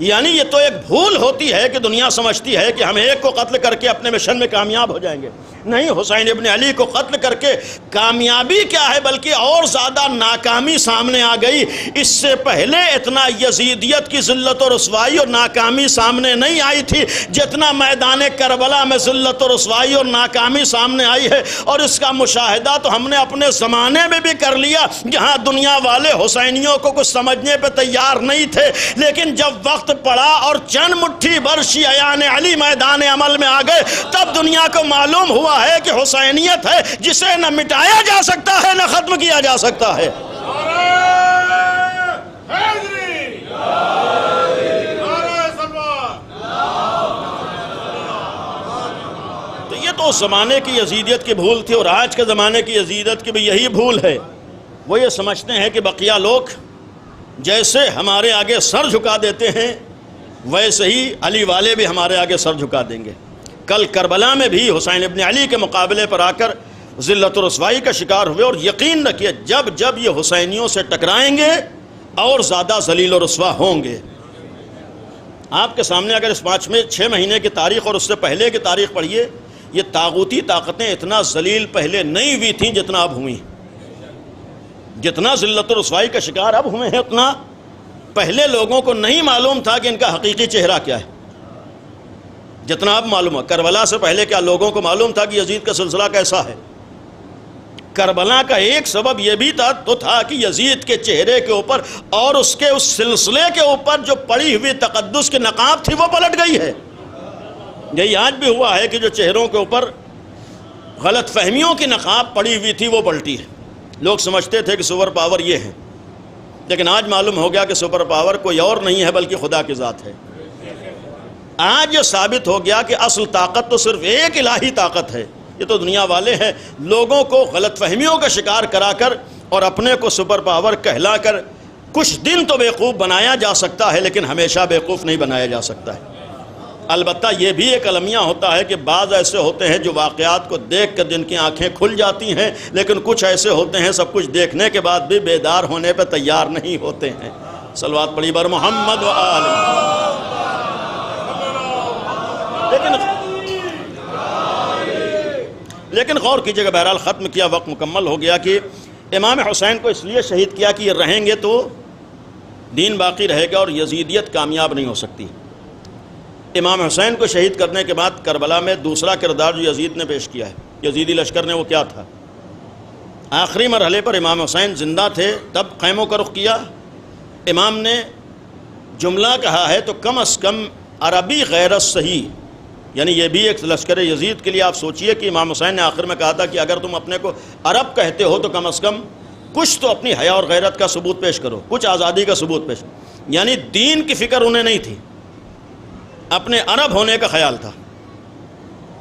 یعنی یہ تو ایک بھول ہوتی ہے کہ دنیا سمجھتی ہے کہ ہم ایک کو قتل کر کے اپنے مشن میں کامیاب ہو جائیں گے۔ نہیں، حسین ابن علی کو قتل کر کے کامیابی کیا ہے بلکہ اور زیادہ ناکامی سامنے آ گئی۔ اس سے پہلے اتنا یزیدیت کی ذلت و رسوائی اور ناکامی سامنے نہیں آئی تھی جتنا میدان کربلا میں ذلت و رسوائی اور ناکامی سامنے آئی ہے، اور اس کا مشاہدہ تو ہم نے اپنے زمانے میں بھی کر لیا، جہاں دنیا والے حسینیوں کو کچھ سمجھنے پہ تیار نہیں تھے، لیکن جب وقت پڑا اور چند مٹھی بر شیعیان علی میدان عمل میں آ گئے تب دنیا کو معلوم ہوا ہے کہ حسینیت ہے جسے نہ مٹایا جا سکتا ہے نہ ختم کیا جا سکتا ہے۔ تو یہ تو اس زمانے کی یزیدیت کی بھول تھی، اور آج کے زمانے کی یزیدیت کی بھی یہی بھول ہے۔ وہ یہ سمجھتے ہیں کہ بقیہ لوگ جیسے ہمارے آگے سر جھکا دیتے ہیں ویسے ہی علی والے بھی ہمارے آگے سر جھکا دیں گے۔ کل کربلا میں بھی حسین ابن علی کے مقابلے پر آ کر ذلت و رسوائی کا شکار ہوئے، اور یقین رکھیے جب یہ حسینیوں سے ٹکرائیں گے اور زیادہ ذلیل و رسوا ہوں گے۔ آپ کے سامنے اگر اس 6 مہینے کی تاریخ اور اس سے پہلے کی تاریخ پڑھیے، یہ طاغوتی طاقتیں اتنا ذلیل پہلے نہیں ہوئی تھیں جتنا اب ہوئی۔ جتنا ذلت و رسوائی کا شکار اب ہوئے ہیں اتنا پہلے لوگوں کو نہیں معلوم تھا کہ ان کا حقیقی چہرہ کیا ہے، جتنا اب معلوم ہے۔ کربلا سے پہلے کیا لوگوں کو معلوم تھا کہ یزید کا سلسلہ کیسا ہے؟ کربلا کا ایک سبب یہ بھی تھا کہ یزید کے چہرے کے اوپر اور اس کے اس سلسلے کے اوپر جو پڑی ہوئی تقدس کی نقاب تھی وہ پلٹ گئی ہے۔ یہی آج بھی ہوا ہے کہ جو چہروں کے اوپر غلط فہمیوں کی نقاب پڑی ہوئی تھی وہ پلٹی ہے۔ لوگ سمجھتے تھے کہ سپر پاور یہ ہے، لیکن آج معلوم ہو گیا کہ سپر پاور کوئی اور نہیں ہے بلکہ خدا کی ذات ہے۔ آج یہ ثابت ہو گیا کہ اصل طاقت تو صرف ایک الہی طاقت ہے۔ یہ تو دنیا والے ہیں لوگوں کو غلط فہمیوں کا شکار کرا کر اور اپنے کو سپر پاور کہلا کر کچھ دن تو بیوقوف بنایا جا سکتا ہے، لیکن ہمیشہ بیوقوف نہیں بنایا جا سکتا ہے۔ البتہ یہ بھی ایک المیہ ہوتا ہے کہ بعض ایسے ہوتے ہیں جو واقعات کو دیکھ کر جن کی آنکھیں کھل جاتی ہیں، لیکن کچھ ایسے ہوتے ہیں سب کچھ دیکھنے کے بعد بھی بیدار ہونے پہ تیار نہیں ہوتے ہیں۔ صلوات پڑھی بر محمد و آل۔ لیکن غور کیجئے گا، بہرحال ختم کیا، وقت مکمل ہو گیا کہ امام حسین کو اس لیے شہید کیا کہ یہ رہیں گے تو دین باقی رہے گا اور یزیدیت کامیاب نہیں ہو سکتی۔ امام حسین کو شہید کرنے کے بعد کربلا میں دوسرا کردار جو یزید نے پیش کیا ہے، یزیدی لشکر نے، وہ کیا تھا؟ آخری مرحلے پر امام حسین زندہ تھے، تب خیموں کا رخ کیا۔ امام نے جملہ کہا ہے تو کم از کم عربی غیرت صحیح، یعنی یہ بھی ایک لشکر یزید کے لیے آپ سوچئے کہ امام حسین نے آخر میں کہا تھا کہ اگر تم اپنے کو عرب کہتے ہو تو کم از کم کچھ تو اپنی حیا اور غیرت کا ثبوت پیش کرو، کچھ آزادی کا ثبوت پیش کرو۔ یعنی دین کی فکر انہیں نہیں تھی، اپنے عرب ہونے کا خیال تھا۔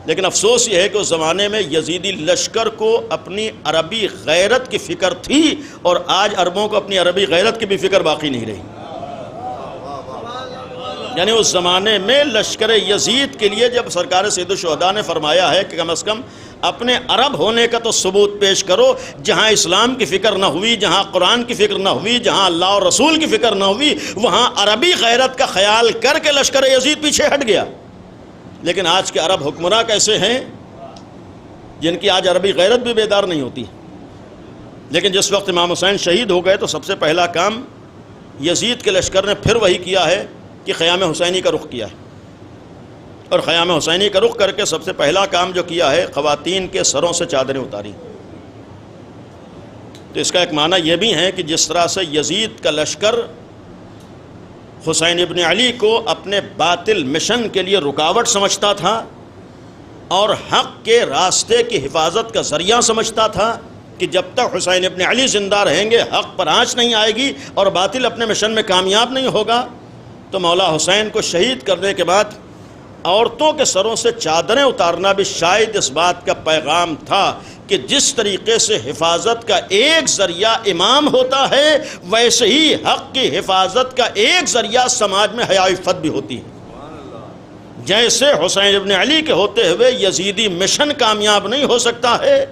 لیکن افسوس یہ ہے کہ اس زمانے میں یزیدی لشکر کو اپنی عربی غیرت کی فکر تھی، اور آج عربوں کو اپنی عربی غیرت کی بھی فکر باقی نہیں رہی۔ یعنی اس زمانے میں لشکر یزید کے لیے جب سرکار سید الشہداء نے فرمایا ہے کہ کم از کم اپنے عرب ہونے کا تو ثبوت پیش کرو، جہاں اسلام کی فکر نہ ہوئی، جہاں قرآن کی فکر نہ ہوئی، جہاں اللہ اور رسول کی فکر نہ ہوئی، وہاں عربی غیرت کا خیال کر کے لشکر یزید پیچھے ہٹ گیا۔ لیکن آج کے عرب حکمراں کیسے ہیں جن کی آج عربی غیرت بھی بیدار نہیں ہوتی۔ لیکن جس وقت امام حسین شہید ہو گئے تو سب سے پہلا کام یزید کے لشکر نے پھر وہی کیا ہے کہ خیام حسینی کا رخ کیا ہے، اور خیام حسینی کا رخ کر کے سب سے پہلا کام جو کیا ہے خواتین کے سروں سے چادریں اتاری۔ تو اس کا ایک معنی یہ بھی ہے کہ جس طرح سے یزید کا لشکر حسین ابن علی کو اپنے باطل مشن کے لیے رکاوٹ سمجھتا تھا اور حق کے راستے کی حفاظت کا ذریعہ سمجھتا تھا کہ جب تک حسین ابن علی زندہ رہیں گے حق پر آنچ نہیں آئے گی اور باطل اپنے مشن میں کامیاب نہیں ہوگا، تو مولا حسین کو شہید کرنے کے بعد عورتوں کے سروں سے چادریں اتارنا بھی شاید اس بات کا پیغام تھا کہ جس طریقے سے حفاظت کا ایک ذریعہ امام ہوتا ہے، ویسے ہی حق کی حفاظت کا ایک ذریعہ سماج میں حیا عفت بھی ہوتی ہے۔ جیسے حسین ابن علی کے ہوتے ہوئے یزیدی مشن کامیاب نہیں ہو سکتا ہے،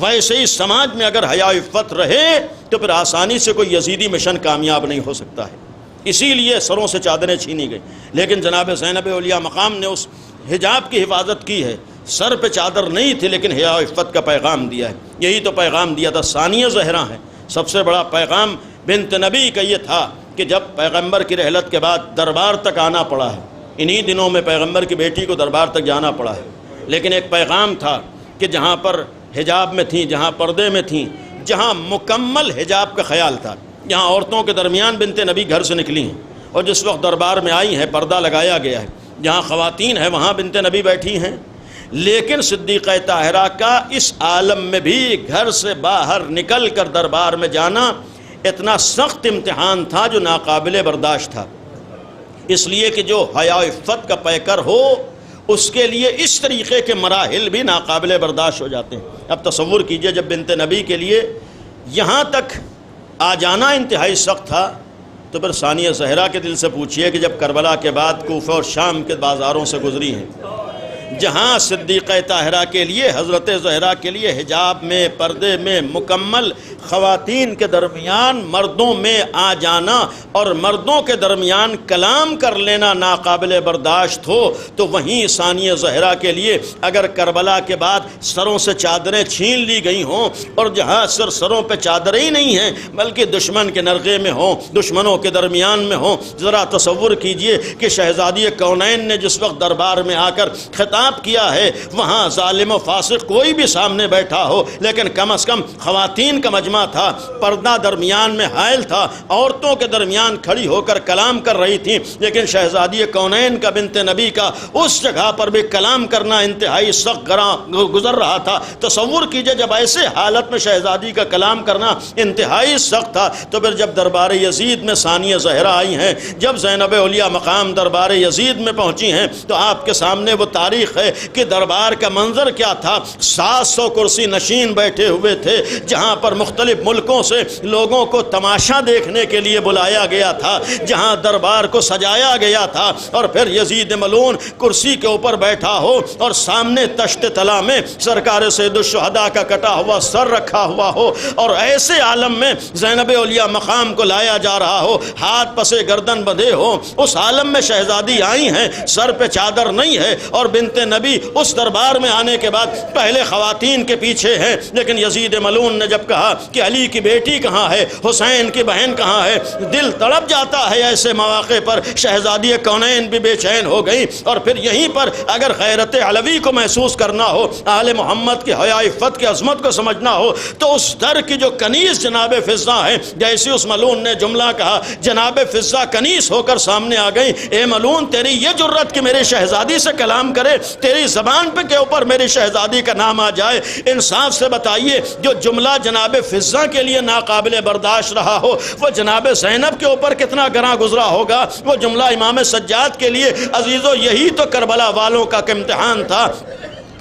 ویسے ہی سماج میں اگر حیا عفت رہے تو پھر آسانی سے کوئی یزیدی مشن کامیاب نہیں ہو سکتا ہے۔ اسی لیے سروں سے چادریں چھینی گئی۔ لیکن جناب زینب اولیاء مقام نے اس حجاب کی حفاظت کی ہے، سر پہ چادر نہیں تھی لیکن حیا و عفت کا پیغام دیا ہے۔ یہی تو پیغام دیا تھا ثانیہ زہرا ہے۔ سب سے بڑا پیغام بنت نبی کا یہ تھا کہ جب پیغمبر کی رحلت کے بعد دربار تک آنا پڑا ہے، انہی دنوں میں پیغمبر کی بیٹی کو دربار تک جانا پڑا ہے، لیکن ایک پیغام تھا کہ جہاں پر حجاب میں تھیں، جہاں پردے میں تھیں، جہاں مکمل حجاب کا خیال تھا، یہاں عورتوں کے درمیان بنت نبی گھر سے نکلی ہیں اور جس وقت دربار میں آئی ہیں پردہ لگایا گیا ہے، جہاں خواتین ہیں وہاں بنت نبی بیٹھی ہیں۔ لیکن صدیقہ طاہرہ کا اس عالم میں بھی گھر سے باہر نکل کر دربار میں جانا اتنا سخت امتحان تھا جو ناقابل برداشت تھا، اس لیے کہ جو حیا و عفت کا پیکر ہو اس کے لیے اس طریقے کے مراحل بھی ناقابل برداشت ہو جاتے ہیں۔ اب تصور کیجئے جب بنت نبی کے لیے یہاں تک آ جانا انتہائی سخت تھا، تو پھر ثانیہ زہرا کے دل سے پوچھئے کہ جب کربلا کے بعد کوفہ اور شام کے بازاروں سے گزری ہیں، جہاں صدیقہ طاہرہ کے لیے، حضرت زہرا کے لیے حجاب میں، پردے میں، مکمل خواتین کے درمیان مردوں میں آ جانا اور مردوں کے درمیان کلام کر لینا ناقابل برداشت ہو، تو وہیں ثانیہ زہرا کے لیے اگر کربلا کے بعد سروں سے چادریں چھین لی گئی ہوں اور جہاں سروں پہ چادریں ہی نہیں ہیں بلکہ دشمن کے نرغے میں ہوں، دشمنوں کے درمیان میں ہوں، ذرا تصور کیجئے کہ شہزادی کونین نے جس وقت دربار میں آ کر خطاب انتخاب کیا ہے وہاں ظالم و فاسق کوئی بھی سامنے بیٹھا ہو، لیکن کم از کم خواتین کا مجمع تھا، پردہ درمیان میں حائل تھا، عورتوں کے درمیان کھڑی ہو کر کلام کر رہی تھیں، لیکن شہزادی کونین کا بنت نبی کا اس جگہ پر بھی کلام کرنا انتہائی سخت گزر رہا تھا۔ تصور کیجئے جب ایسے حالت میں شہزادی کا کلام کرنا انتہائی سخت تھا، تو پھر جب دربار یزید میں ثانیہ زہرا آئی ہیں، جب زینب اولیاء مقام دربار یزید میں پہنچی ہیں، تو آپ کے سامنے وہ تاریخ ہے کہ دربار کا منظر کیا تھا۔ 700 کرسی نشین بیٹھے ہوئے تھے، جہاں پر مختلف ملکوں سے لوگوں کو تماشا دیکھنے کے لیے بلایا گیا تھا، جہاں دربار کو سجایا گیا تھا، اور پھر یزید ملعون کرسی کے اوپر بیٹھا ہو اور سامنے تشت طلا میں سرکار سید الشہداء کا کٹا ہوا سر رکھا ہوا ہو، اور ایسے عالم میں زینب اولیاء مقام کو لایا جا رہا ہو، ہاتھ پسے گردن بندھے ہو، اس عالم میں شہزادی آئی ہیں، سر پہ چادر نہیں ہے، اور بنت نبی اس دربار میں آنے کے بعد پہلے خواتین کے پیچھے ہیں، لیکن یزید ملعون نے جب کہا کہ علی کی بیٹی کہاں ہے، حسین کی بہن کہاں ہے، دل تڑپ جاتا ہے ایسے مواقع پر۔ شہزادی کونین بھی بے چین ہو گئی، اور پھر یہیں پر اگر غیرت علوی کو محسوس کرنا ہو، آل محمد کی حیا عفت کی عظمت کو سمجھنا ہو، تو اس در کی جو کنیز جناب فضہ ہے، جیسے اس ملعون نے جملہ کہا، جناب فضہ کنیز ہو کر سامنے آ گئی۔ اے ملعون، تیری یہ جرت کہ میری شہزادی سے کلام کرے، تیری زبان پہ کے اوپر میری شہزادی کا نام آ جائے، انصاف سے بتائیے جو جملہ جناب فضہ کے لیے ناقابل برداشت رہا ہو، وہ جناب زینب کے اوپر کتنا گراں گزرا ہوگا۔ وہ جملہ امام سجاد کے لیے عزیزو یہی تو کربلا والوں کا امتحان تھا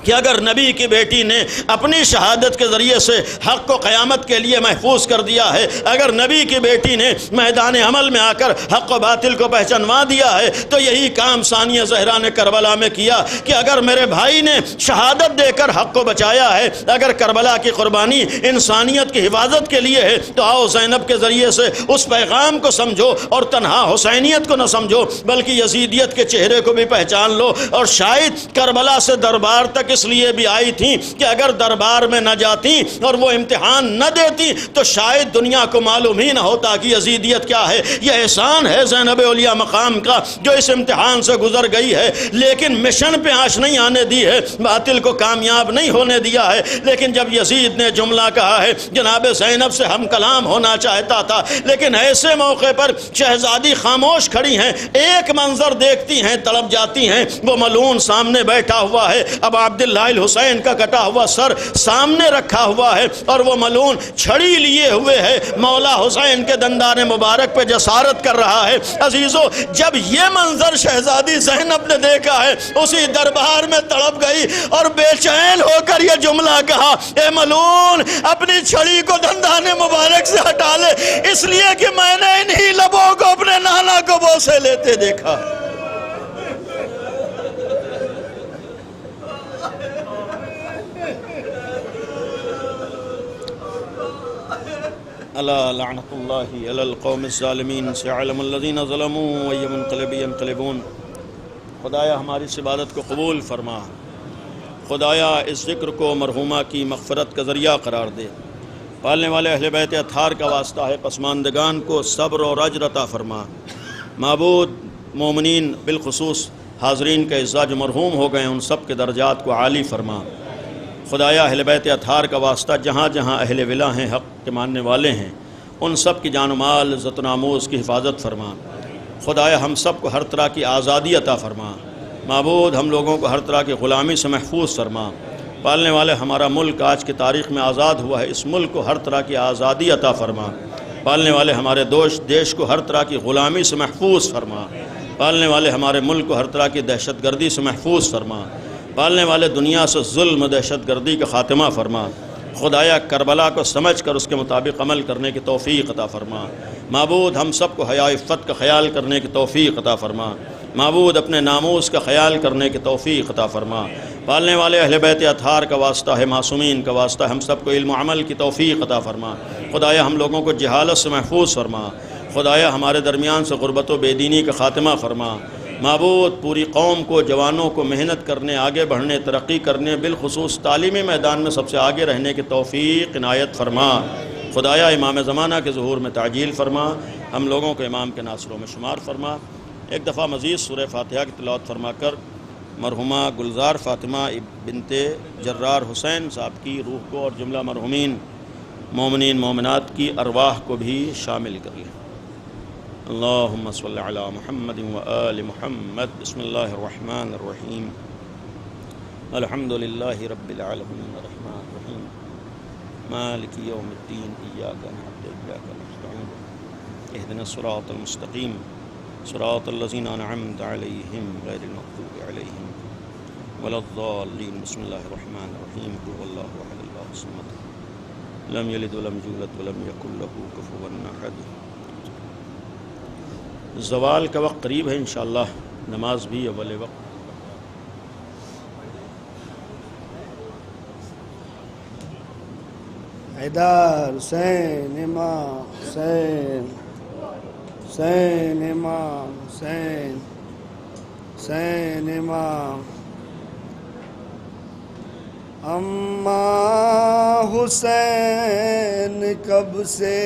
کہ اگر نبی کی بیٹی نے اپنی شہادت کے ذریعے سے حق کو قیامت کے لیے محفوظ کر دیا ہے، اگر نبی کی بیٹی نے میدان عمل میں آ کر حق و باطل کو پہچانوا دیا ہے، تو یہی کام ثانیہ زہرا نے کربلا میں کیا کہ اگر میرے بھائی نے شہادت دے کر حق کو بچایا ہے، اگر کربلا کی قربانی انسانیت کی حفاظت کے لیے ہے، تو آؤ زینب کے ذریعے سے اس پیغام کو سمجھو، اور تنہا حسینیت کو نہ سمجھو بلکہ یزیدیت کے چہرے کو بھی پہچان لو۔ اور شاید کربلا سے دربار تک اس لیے بھی آئی تھیں کہ اگر دربار میں نہ جاتی اور وہ امتحان نہ دیتی تو شاید دنیا کو معلوم ہی نہ ہوتا کہ یزیدیت کیا ہے۔ یہ احسان ہے زینب اولیاء مقام کا جو اس امتحان سے گزر گئی ہے، لیکن مشن پہ آنچ نہیں آنے دی ہے، باطل کو کامیاب نہیں ہونے دیا ہے۔ لیکن جب یزید نے جملہ کہا ہے جناب زینب سے ہم کلام ہونا چاہتا تھا، لیکن ایسے موقع پر شہزادی خاموش کھڑی ہیں، ایک منظر دیکھتی ہیں تڑپ جاتی ہیں، وہ ملعون سامنے بیٹھا ہوا ہے، اب عبداللہ حسین کا کٹا ہوا سر سامنے رکھا ہوا ہے، اور وہ ملعون چھڑی لیے ہوئے ہے، مولا حسین کے دندان مبارک پہ جسارت کر رہا ہے۔ عزیزو، جب یہ منظر شہزادی زینب نے دیکھا ہے، اسی دربار میں تڑپ گئی اور بے چین ہو کر یہ جملہ کہا، اے ملعون اپنی چھڑی کو دندان مبارک سے ہٹا لے، اس لیے کہ میں نے انہی لبوں کو اپنے نانا کو بوسے لیتے دیکھا۔ الا لعنت اللہ علی القوم الظالمین سيعلم الذین ظلموا أي منقلب ينقلبون۔ خدایا ہماری اس عبادت کو قبول فرما، خدایا اس ذکر کو مرحومہ کی مغفرت کا ذریعہ قرار دے، پالنے والے اہل بیت اطہار کا واسطہ ہے، پسماندگان کو صبر اور اجر عطا فرما۔ معبود مومنین بالخصوص حاضرین کا اعزاز جو مرحوم ہو گئے ان سب کے درجات کو عالی فرما۔ خدایا اہل بیت اطہار کا واسطہ جہاں جہاں اہل ولا ہیں، حق کے ماننے والے ہیں، ان سب کی جان و مال عزت و ناموس کی حفاظت فرما۔ خدایا ہم سب کو ہر طرح کی آزادی عطا فرما۔ معبود ہم لوگوں کو ہر طرح کی غلامی سے محفوظ فرما۔ پالنے والے ہمارا ملک آج کی تاریخ میں آزاد ہوا ہے، اس ملک کو ہر طرح کی آزادی عطا فرما۔ پالنے والے ہمارے دیش کو ہر طرح کی غلامی سے محفوظ فرما۔ پالنے والے ہمارے ملک کو ہر طرح کی دہشت گردی سے محفوظ فرما۔ پالنے والے دنیا سے ظلم و دہشت گردی کا خاتمہ فرما۔ خدایا کربلا کو سمجھ کر اس کے مطابق عمل کرنے کی توفیق عطا فرما۔ معبود ہم سب کو حیا عفت کا خیال کرنے کی توفیق عطا فرما۔ معبود اپنے ناموس کا خیال کرنے کی توفیق عطا فرما۔ پالنے والے اہل بیت اطہار کا واسطہ ہے، معصومین کا واسطہ، ہم سب کو علم و عمل کی توفیق عطا فرما۔ خدایا ہم لوگوں کو جہالت سے محفوظ فرما۔ خدایا ہمارے درمیان سے غربت و بے دینی کا خاتمہ فرما۔ معبود پوری قوم کو، جوانوں کو محنت کرنے، آگے بڑھنے، ترقی کرنے، بالخصوص تعلیمی میدان میں سب سے آگے رہنے کی توفیق عنایت فرما۔ خدایا امام زمانہ کے ظہور میں تعجیل فرما، ہم لوگوں کو امام کے ناصروں میں شمار فرما۔ ایک دفعہ مزید سورہ فاتحہ کی تلاوت فرما کر مرحومہ گلزار فاطمہ بنت جرار حسین صاحب کی روح کو اور جملہ مرحومین مومنین مومنات کی ارواح کو بھی شامل کر لیں۔ اللہم صلی علی محمد و آل محمد۔ بسم اللہ الرحمن الرحیم۔ الحمدللہ رب العالمین الرحمن الرحیم مالک یوم الدین ایاک نعبد و ایاک نستعین اہدنا الصراط المستقیم صراط الذین انعمت علیہم غیر المغضوب علیہم ولا الضالین۔ بسم اللہ الرحمن الرحیم قل هو اللہ احد اللہ الصمد لم یلد ولم یولد ولم یکن لہ کفوا احد۔ زوال کا وقت قریب ہے، انشاءاللہ نماز بھی اول وقت۔ حیدر حسین امام حسین، حسین امام حسین، حسین امام۔ اماں حسین کب سے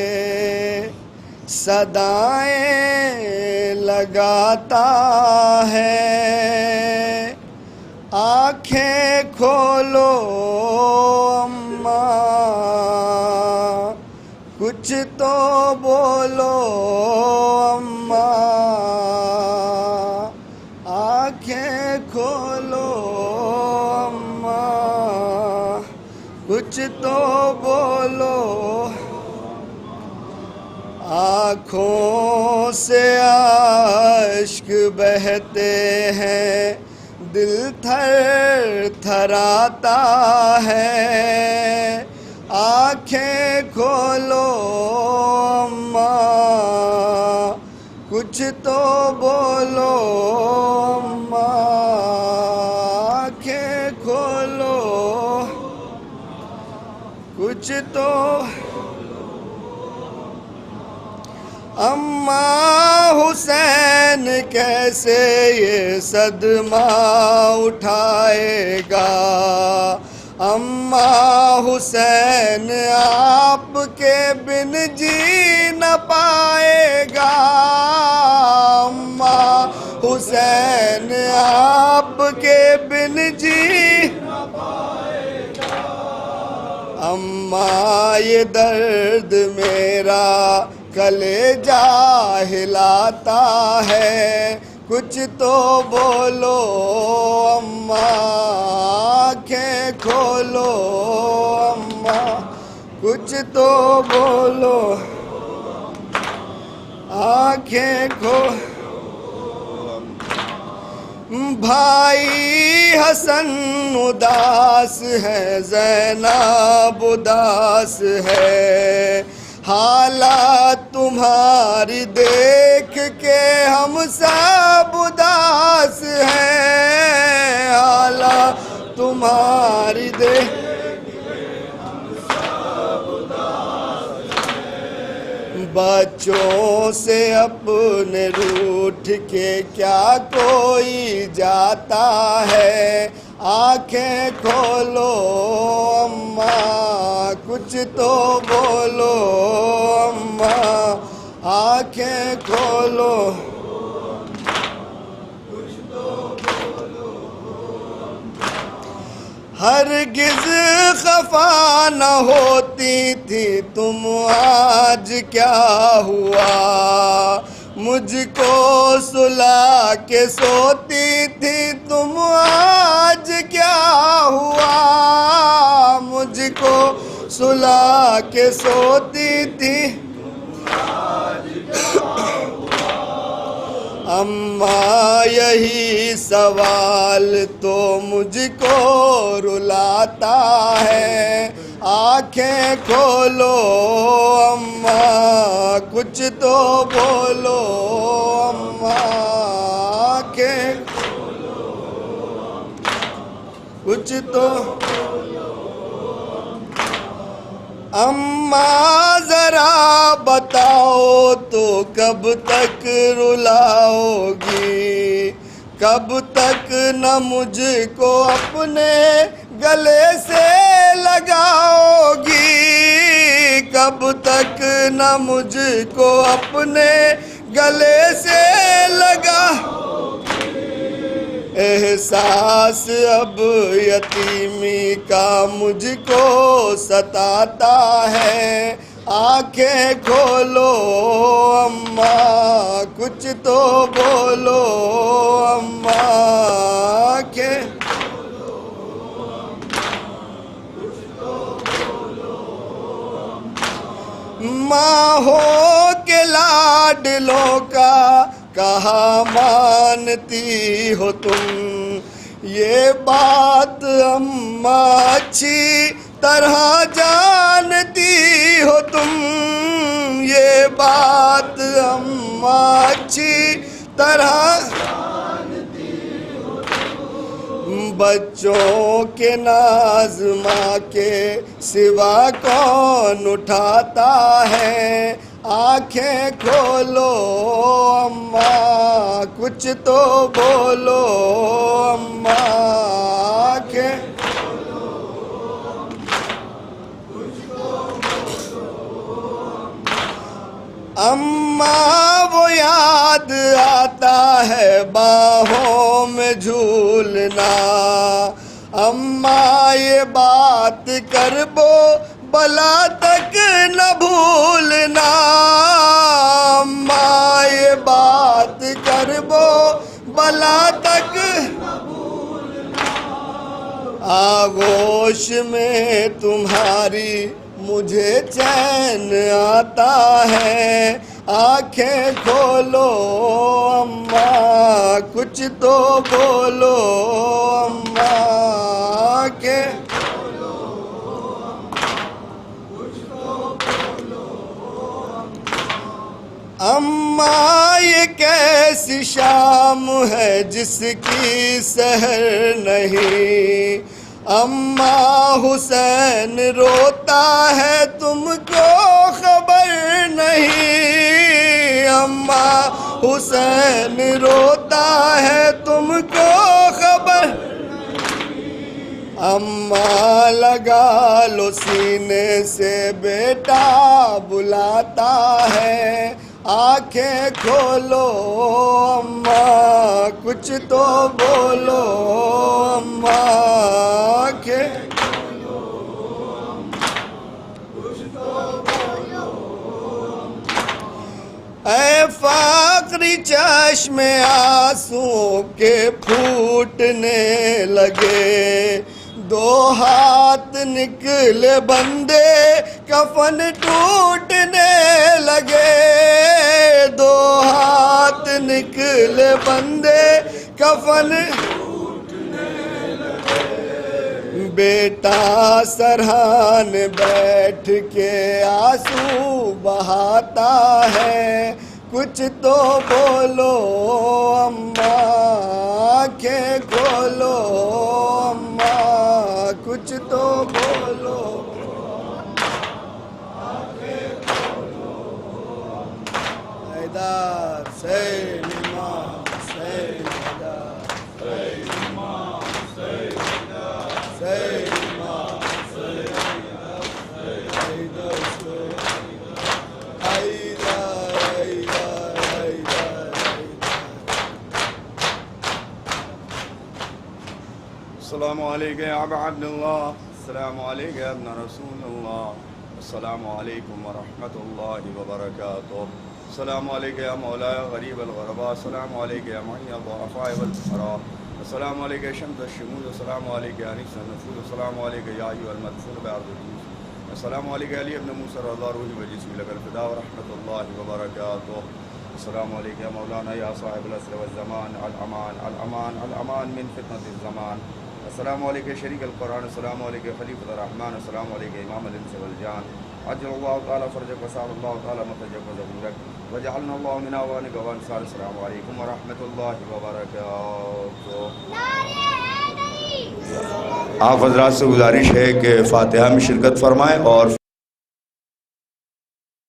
صدائیں لگاتا ہے، آنکھیں کھولو اماں کچھ تو بولو اماں، آنکھیں کھولو اماں کچھ تو بولو۔ آنکھوں سے اشک بہتے ہیں، دل تھر تھراتا ہے، آنکھیں کھولو اماں کچھ تو بولو اماں، آنکھیں کھولو کچھ تو۔ اماں حسین کیسے یہ صدمہ اٹھائے گا، اماں حسین آپ کے بن جی نہ پائے گا، اماں حسین آپ کے بن جی نہ پائے گا۔ اماں یہ درد میرا کلیجہ ہلاتا ہے، کچھ تو بولو اماں، آنکھیں کھولو اماں کچھ تو بولو، آنکھیں کھولو۔ بھائی حسن اداس ہے، زینب اداس ہے، حالات تمہاری دیکھ کے ہم سب اداس ہیں، حالات تمہاری دیکھ کے ہم سب اداس ہیں، بچوں سے اپنے روٹھ کے کیا کوئی جاتا ہے، آنکھیں کھولو اماں کچھ تو بولو اماں، آنکھیں کھولو کچھ تو بولو۔ ہرگز خفا نہ ہوتی تھی تم، آج کیا ہوا، مجھ کو سلا کے سوتی تھی تم، آج کیا ہوا، مجھ کو سلا کے سوتی تھی، آج کیا ہوا۔ اماں یہی سوال تو مجھ کو رلاتا ہے، آنکھیں کھولو اماں کچھ تو بولو اماں، آنکھیں کھولو کچھ تو بولو۔ اماں ذرا بتاؤ تو کب تک رلاؤ گی، کب تک نہ مجھ کو اپنے گلے سے لگاؤ گی، کب تک نہ مجھ کو اپنے گلے سے لگاؤ گی، احسان احساس اب یتیمی کا مجھ کو ستاتا ہے، آنکھیں کھولو اماں کچھ تو بولو اماں، آنکھیں ماں ہو کے لاڈلوں کا کہاں مانتی ہو تم، یہ بات اماں اچھی طرح جانتی ہو تم، یہ بات اماں اچھی طرح بچوں کے ناز ماں کے سوا کون اٹھاتا ہے، آنکھیں کھولو اماں کچھ تو بولو اماں، آنکھیں اماں وہ یاد آتا ہے باہوں میں جھولنا، اماں یہ بات کربو بلا تک نہ بھولنا، اماں یہ بات کربو بلا تک آغوش میں تمہاری مجھے چین آتا ہے، آنکھیں کھولو اماں کچھ تو بولو اماں، آنکھیں اماں یہ کیسی شام ہے جس کی سحر نہیں، اماں حسین روتا ہے تم کو خبر نہیں، اماں حسین روتا ہے تم کو خبر، اماں لگا لو سینے سے بیٹا بلاتا ہے، آنکھیں کھولو اماں کچھ تو بولو اماں، آنکھیں اے فقری چشم آنسوں کے پھوٹنے لگے، دو ہاتھ نکلے بندے کفن ٹوٹنے لگے، دو ہاتھ نکلے بندے کفن بیٹا سرحان بیٹھ کے آنسو بہاتا ہے، کچھ تو بولو اماں آنکھیں کھولو اماں کچھ تو بولو، حیدر حسین امام حسین حیدر السلام علیکم یا ابا عبداللہ، السلام علیکم یا ابن رسول اللہ، السلام علیکم ورحمۃ اللہ وبرکاتہ، السلام علیکم یا مولایا غریب الغرباء، السلام علیکم یا معین الضعفاء والفقراء، السلام علیکم شمس الشموس، السلام علیکم یا انیس النفوس، السلام علیکم یا ایھا المدفون بعرض الجوز، السلام علیکم علی ابن موسیٰ رضا روحی وجسمی لک الفدا ورحمۃ اللہ وبرکاتہ، السلام علیکم یا مولانا یا صاحب العصر والزمان، الامان الامان الامان من فتنة الزمان، السلام علیکم شریک القرآن، السلام علیکم خلیفۃ الرحمن، السلام علیکم امام الانس والجان، عجل اللہ تعالیٰ فرجک وسار اللہ تعالیٰ مخرجک وظہورک وجعلنا اللہ من اعوانک وانصار، السلام علیکم ورحمۃ اللہ وبرکاتہ۔ آپ حضرات سے گزارش ہے کہ فاتحہ میں شرکت فرمائیں اور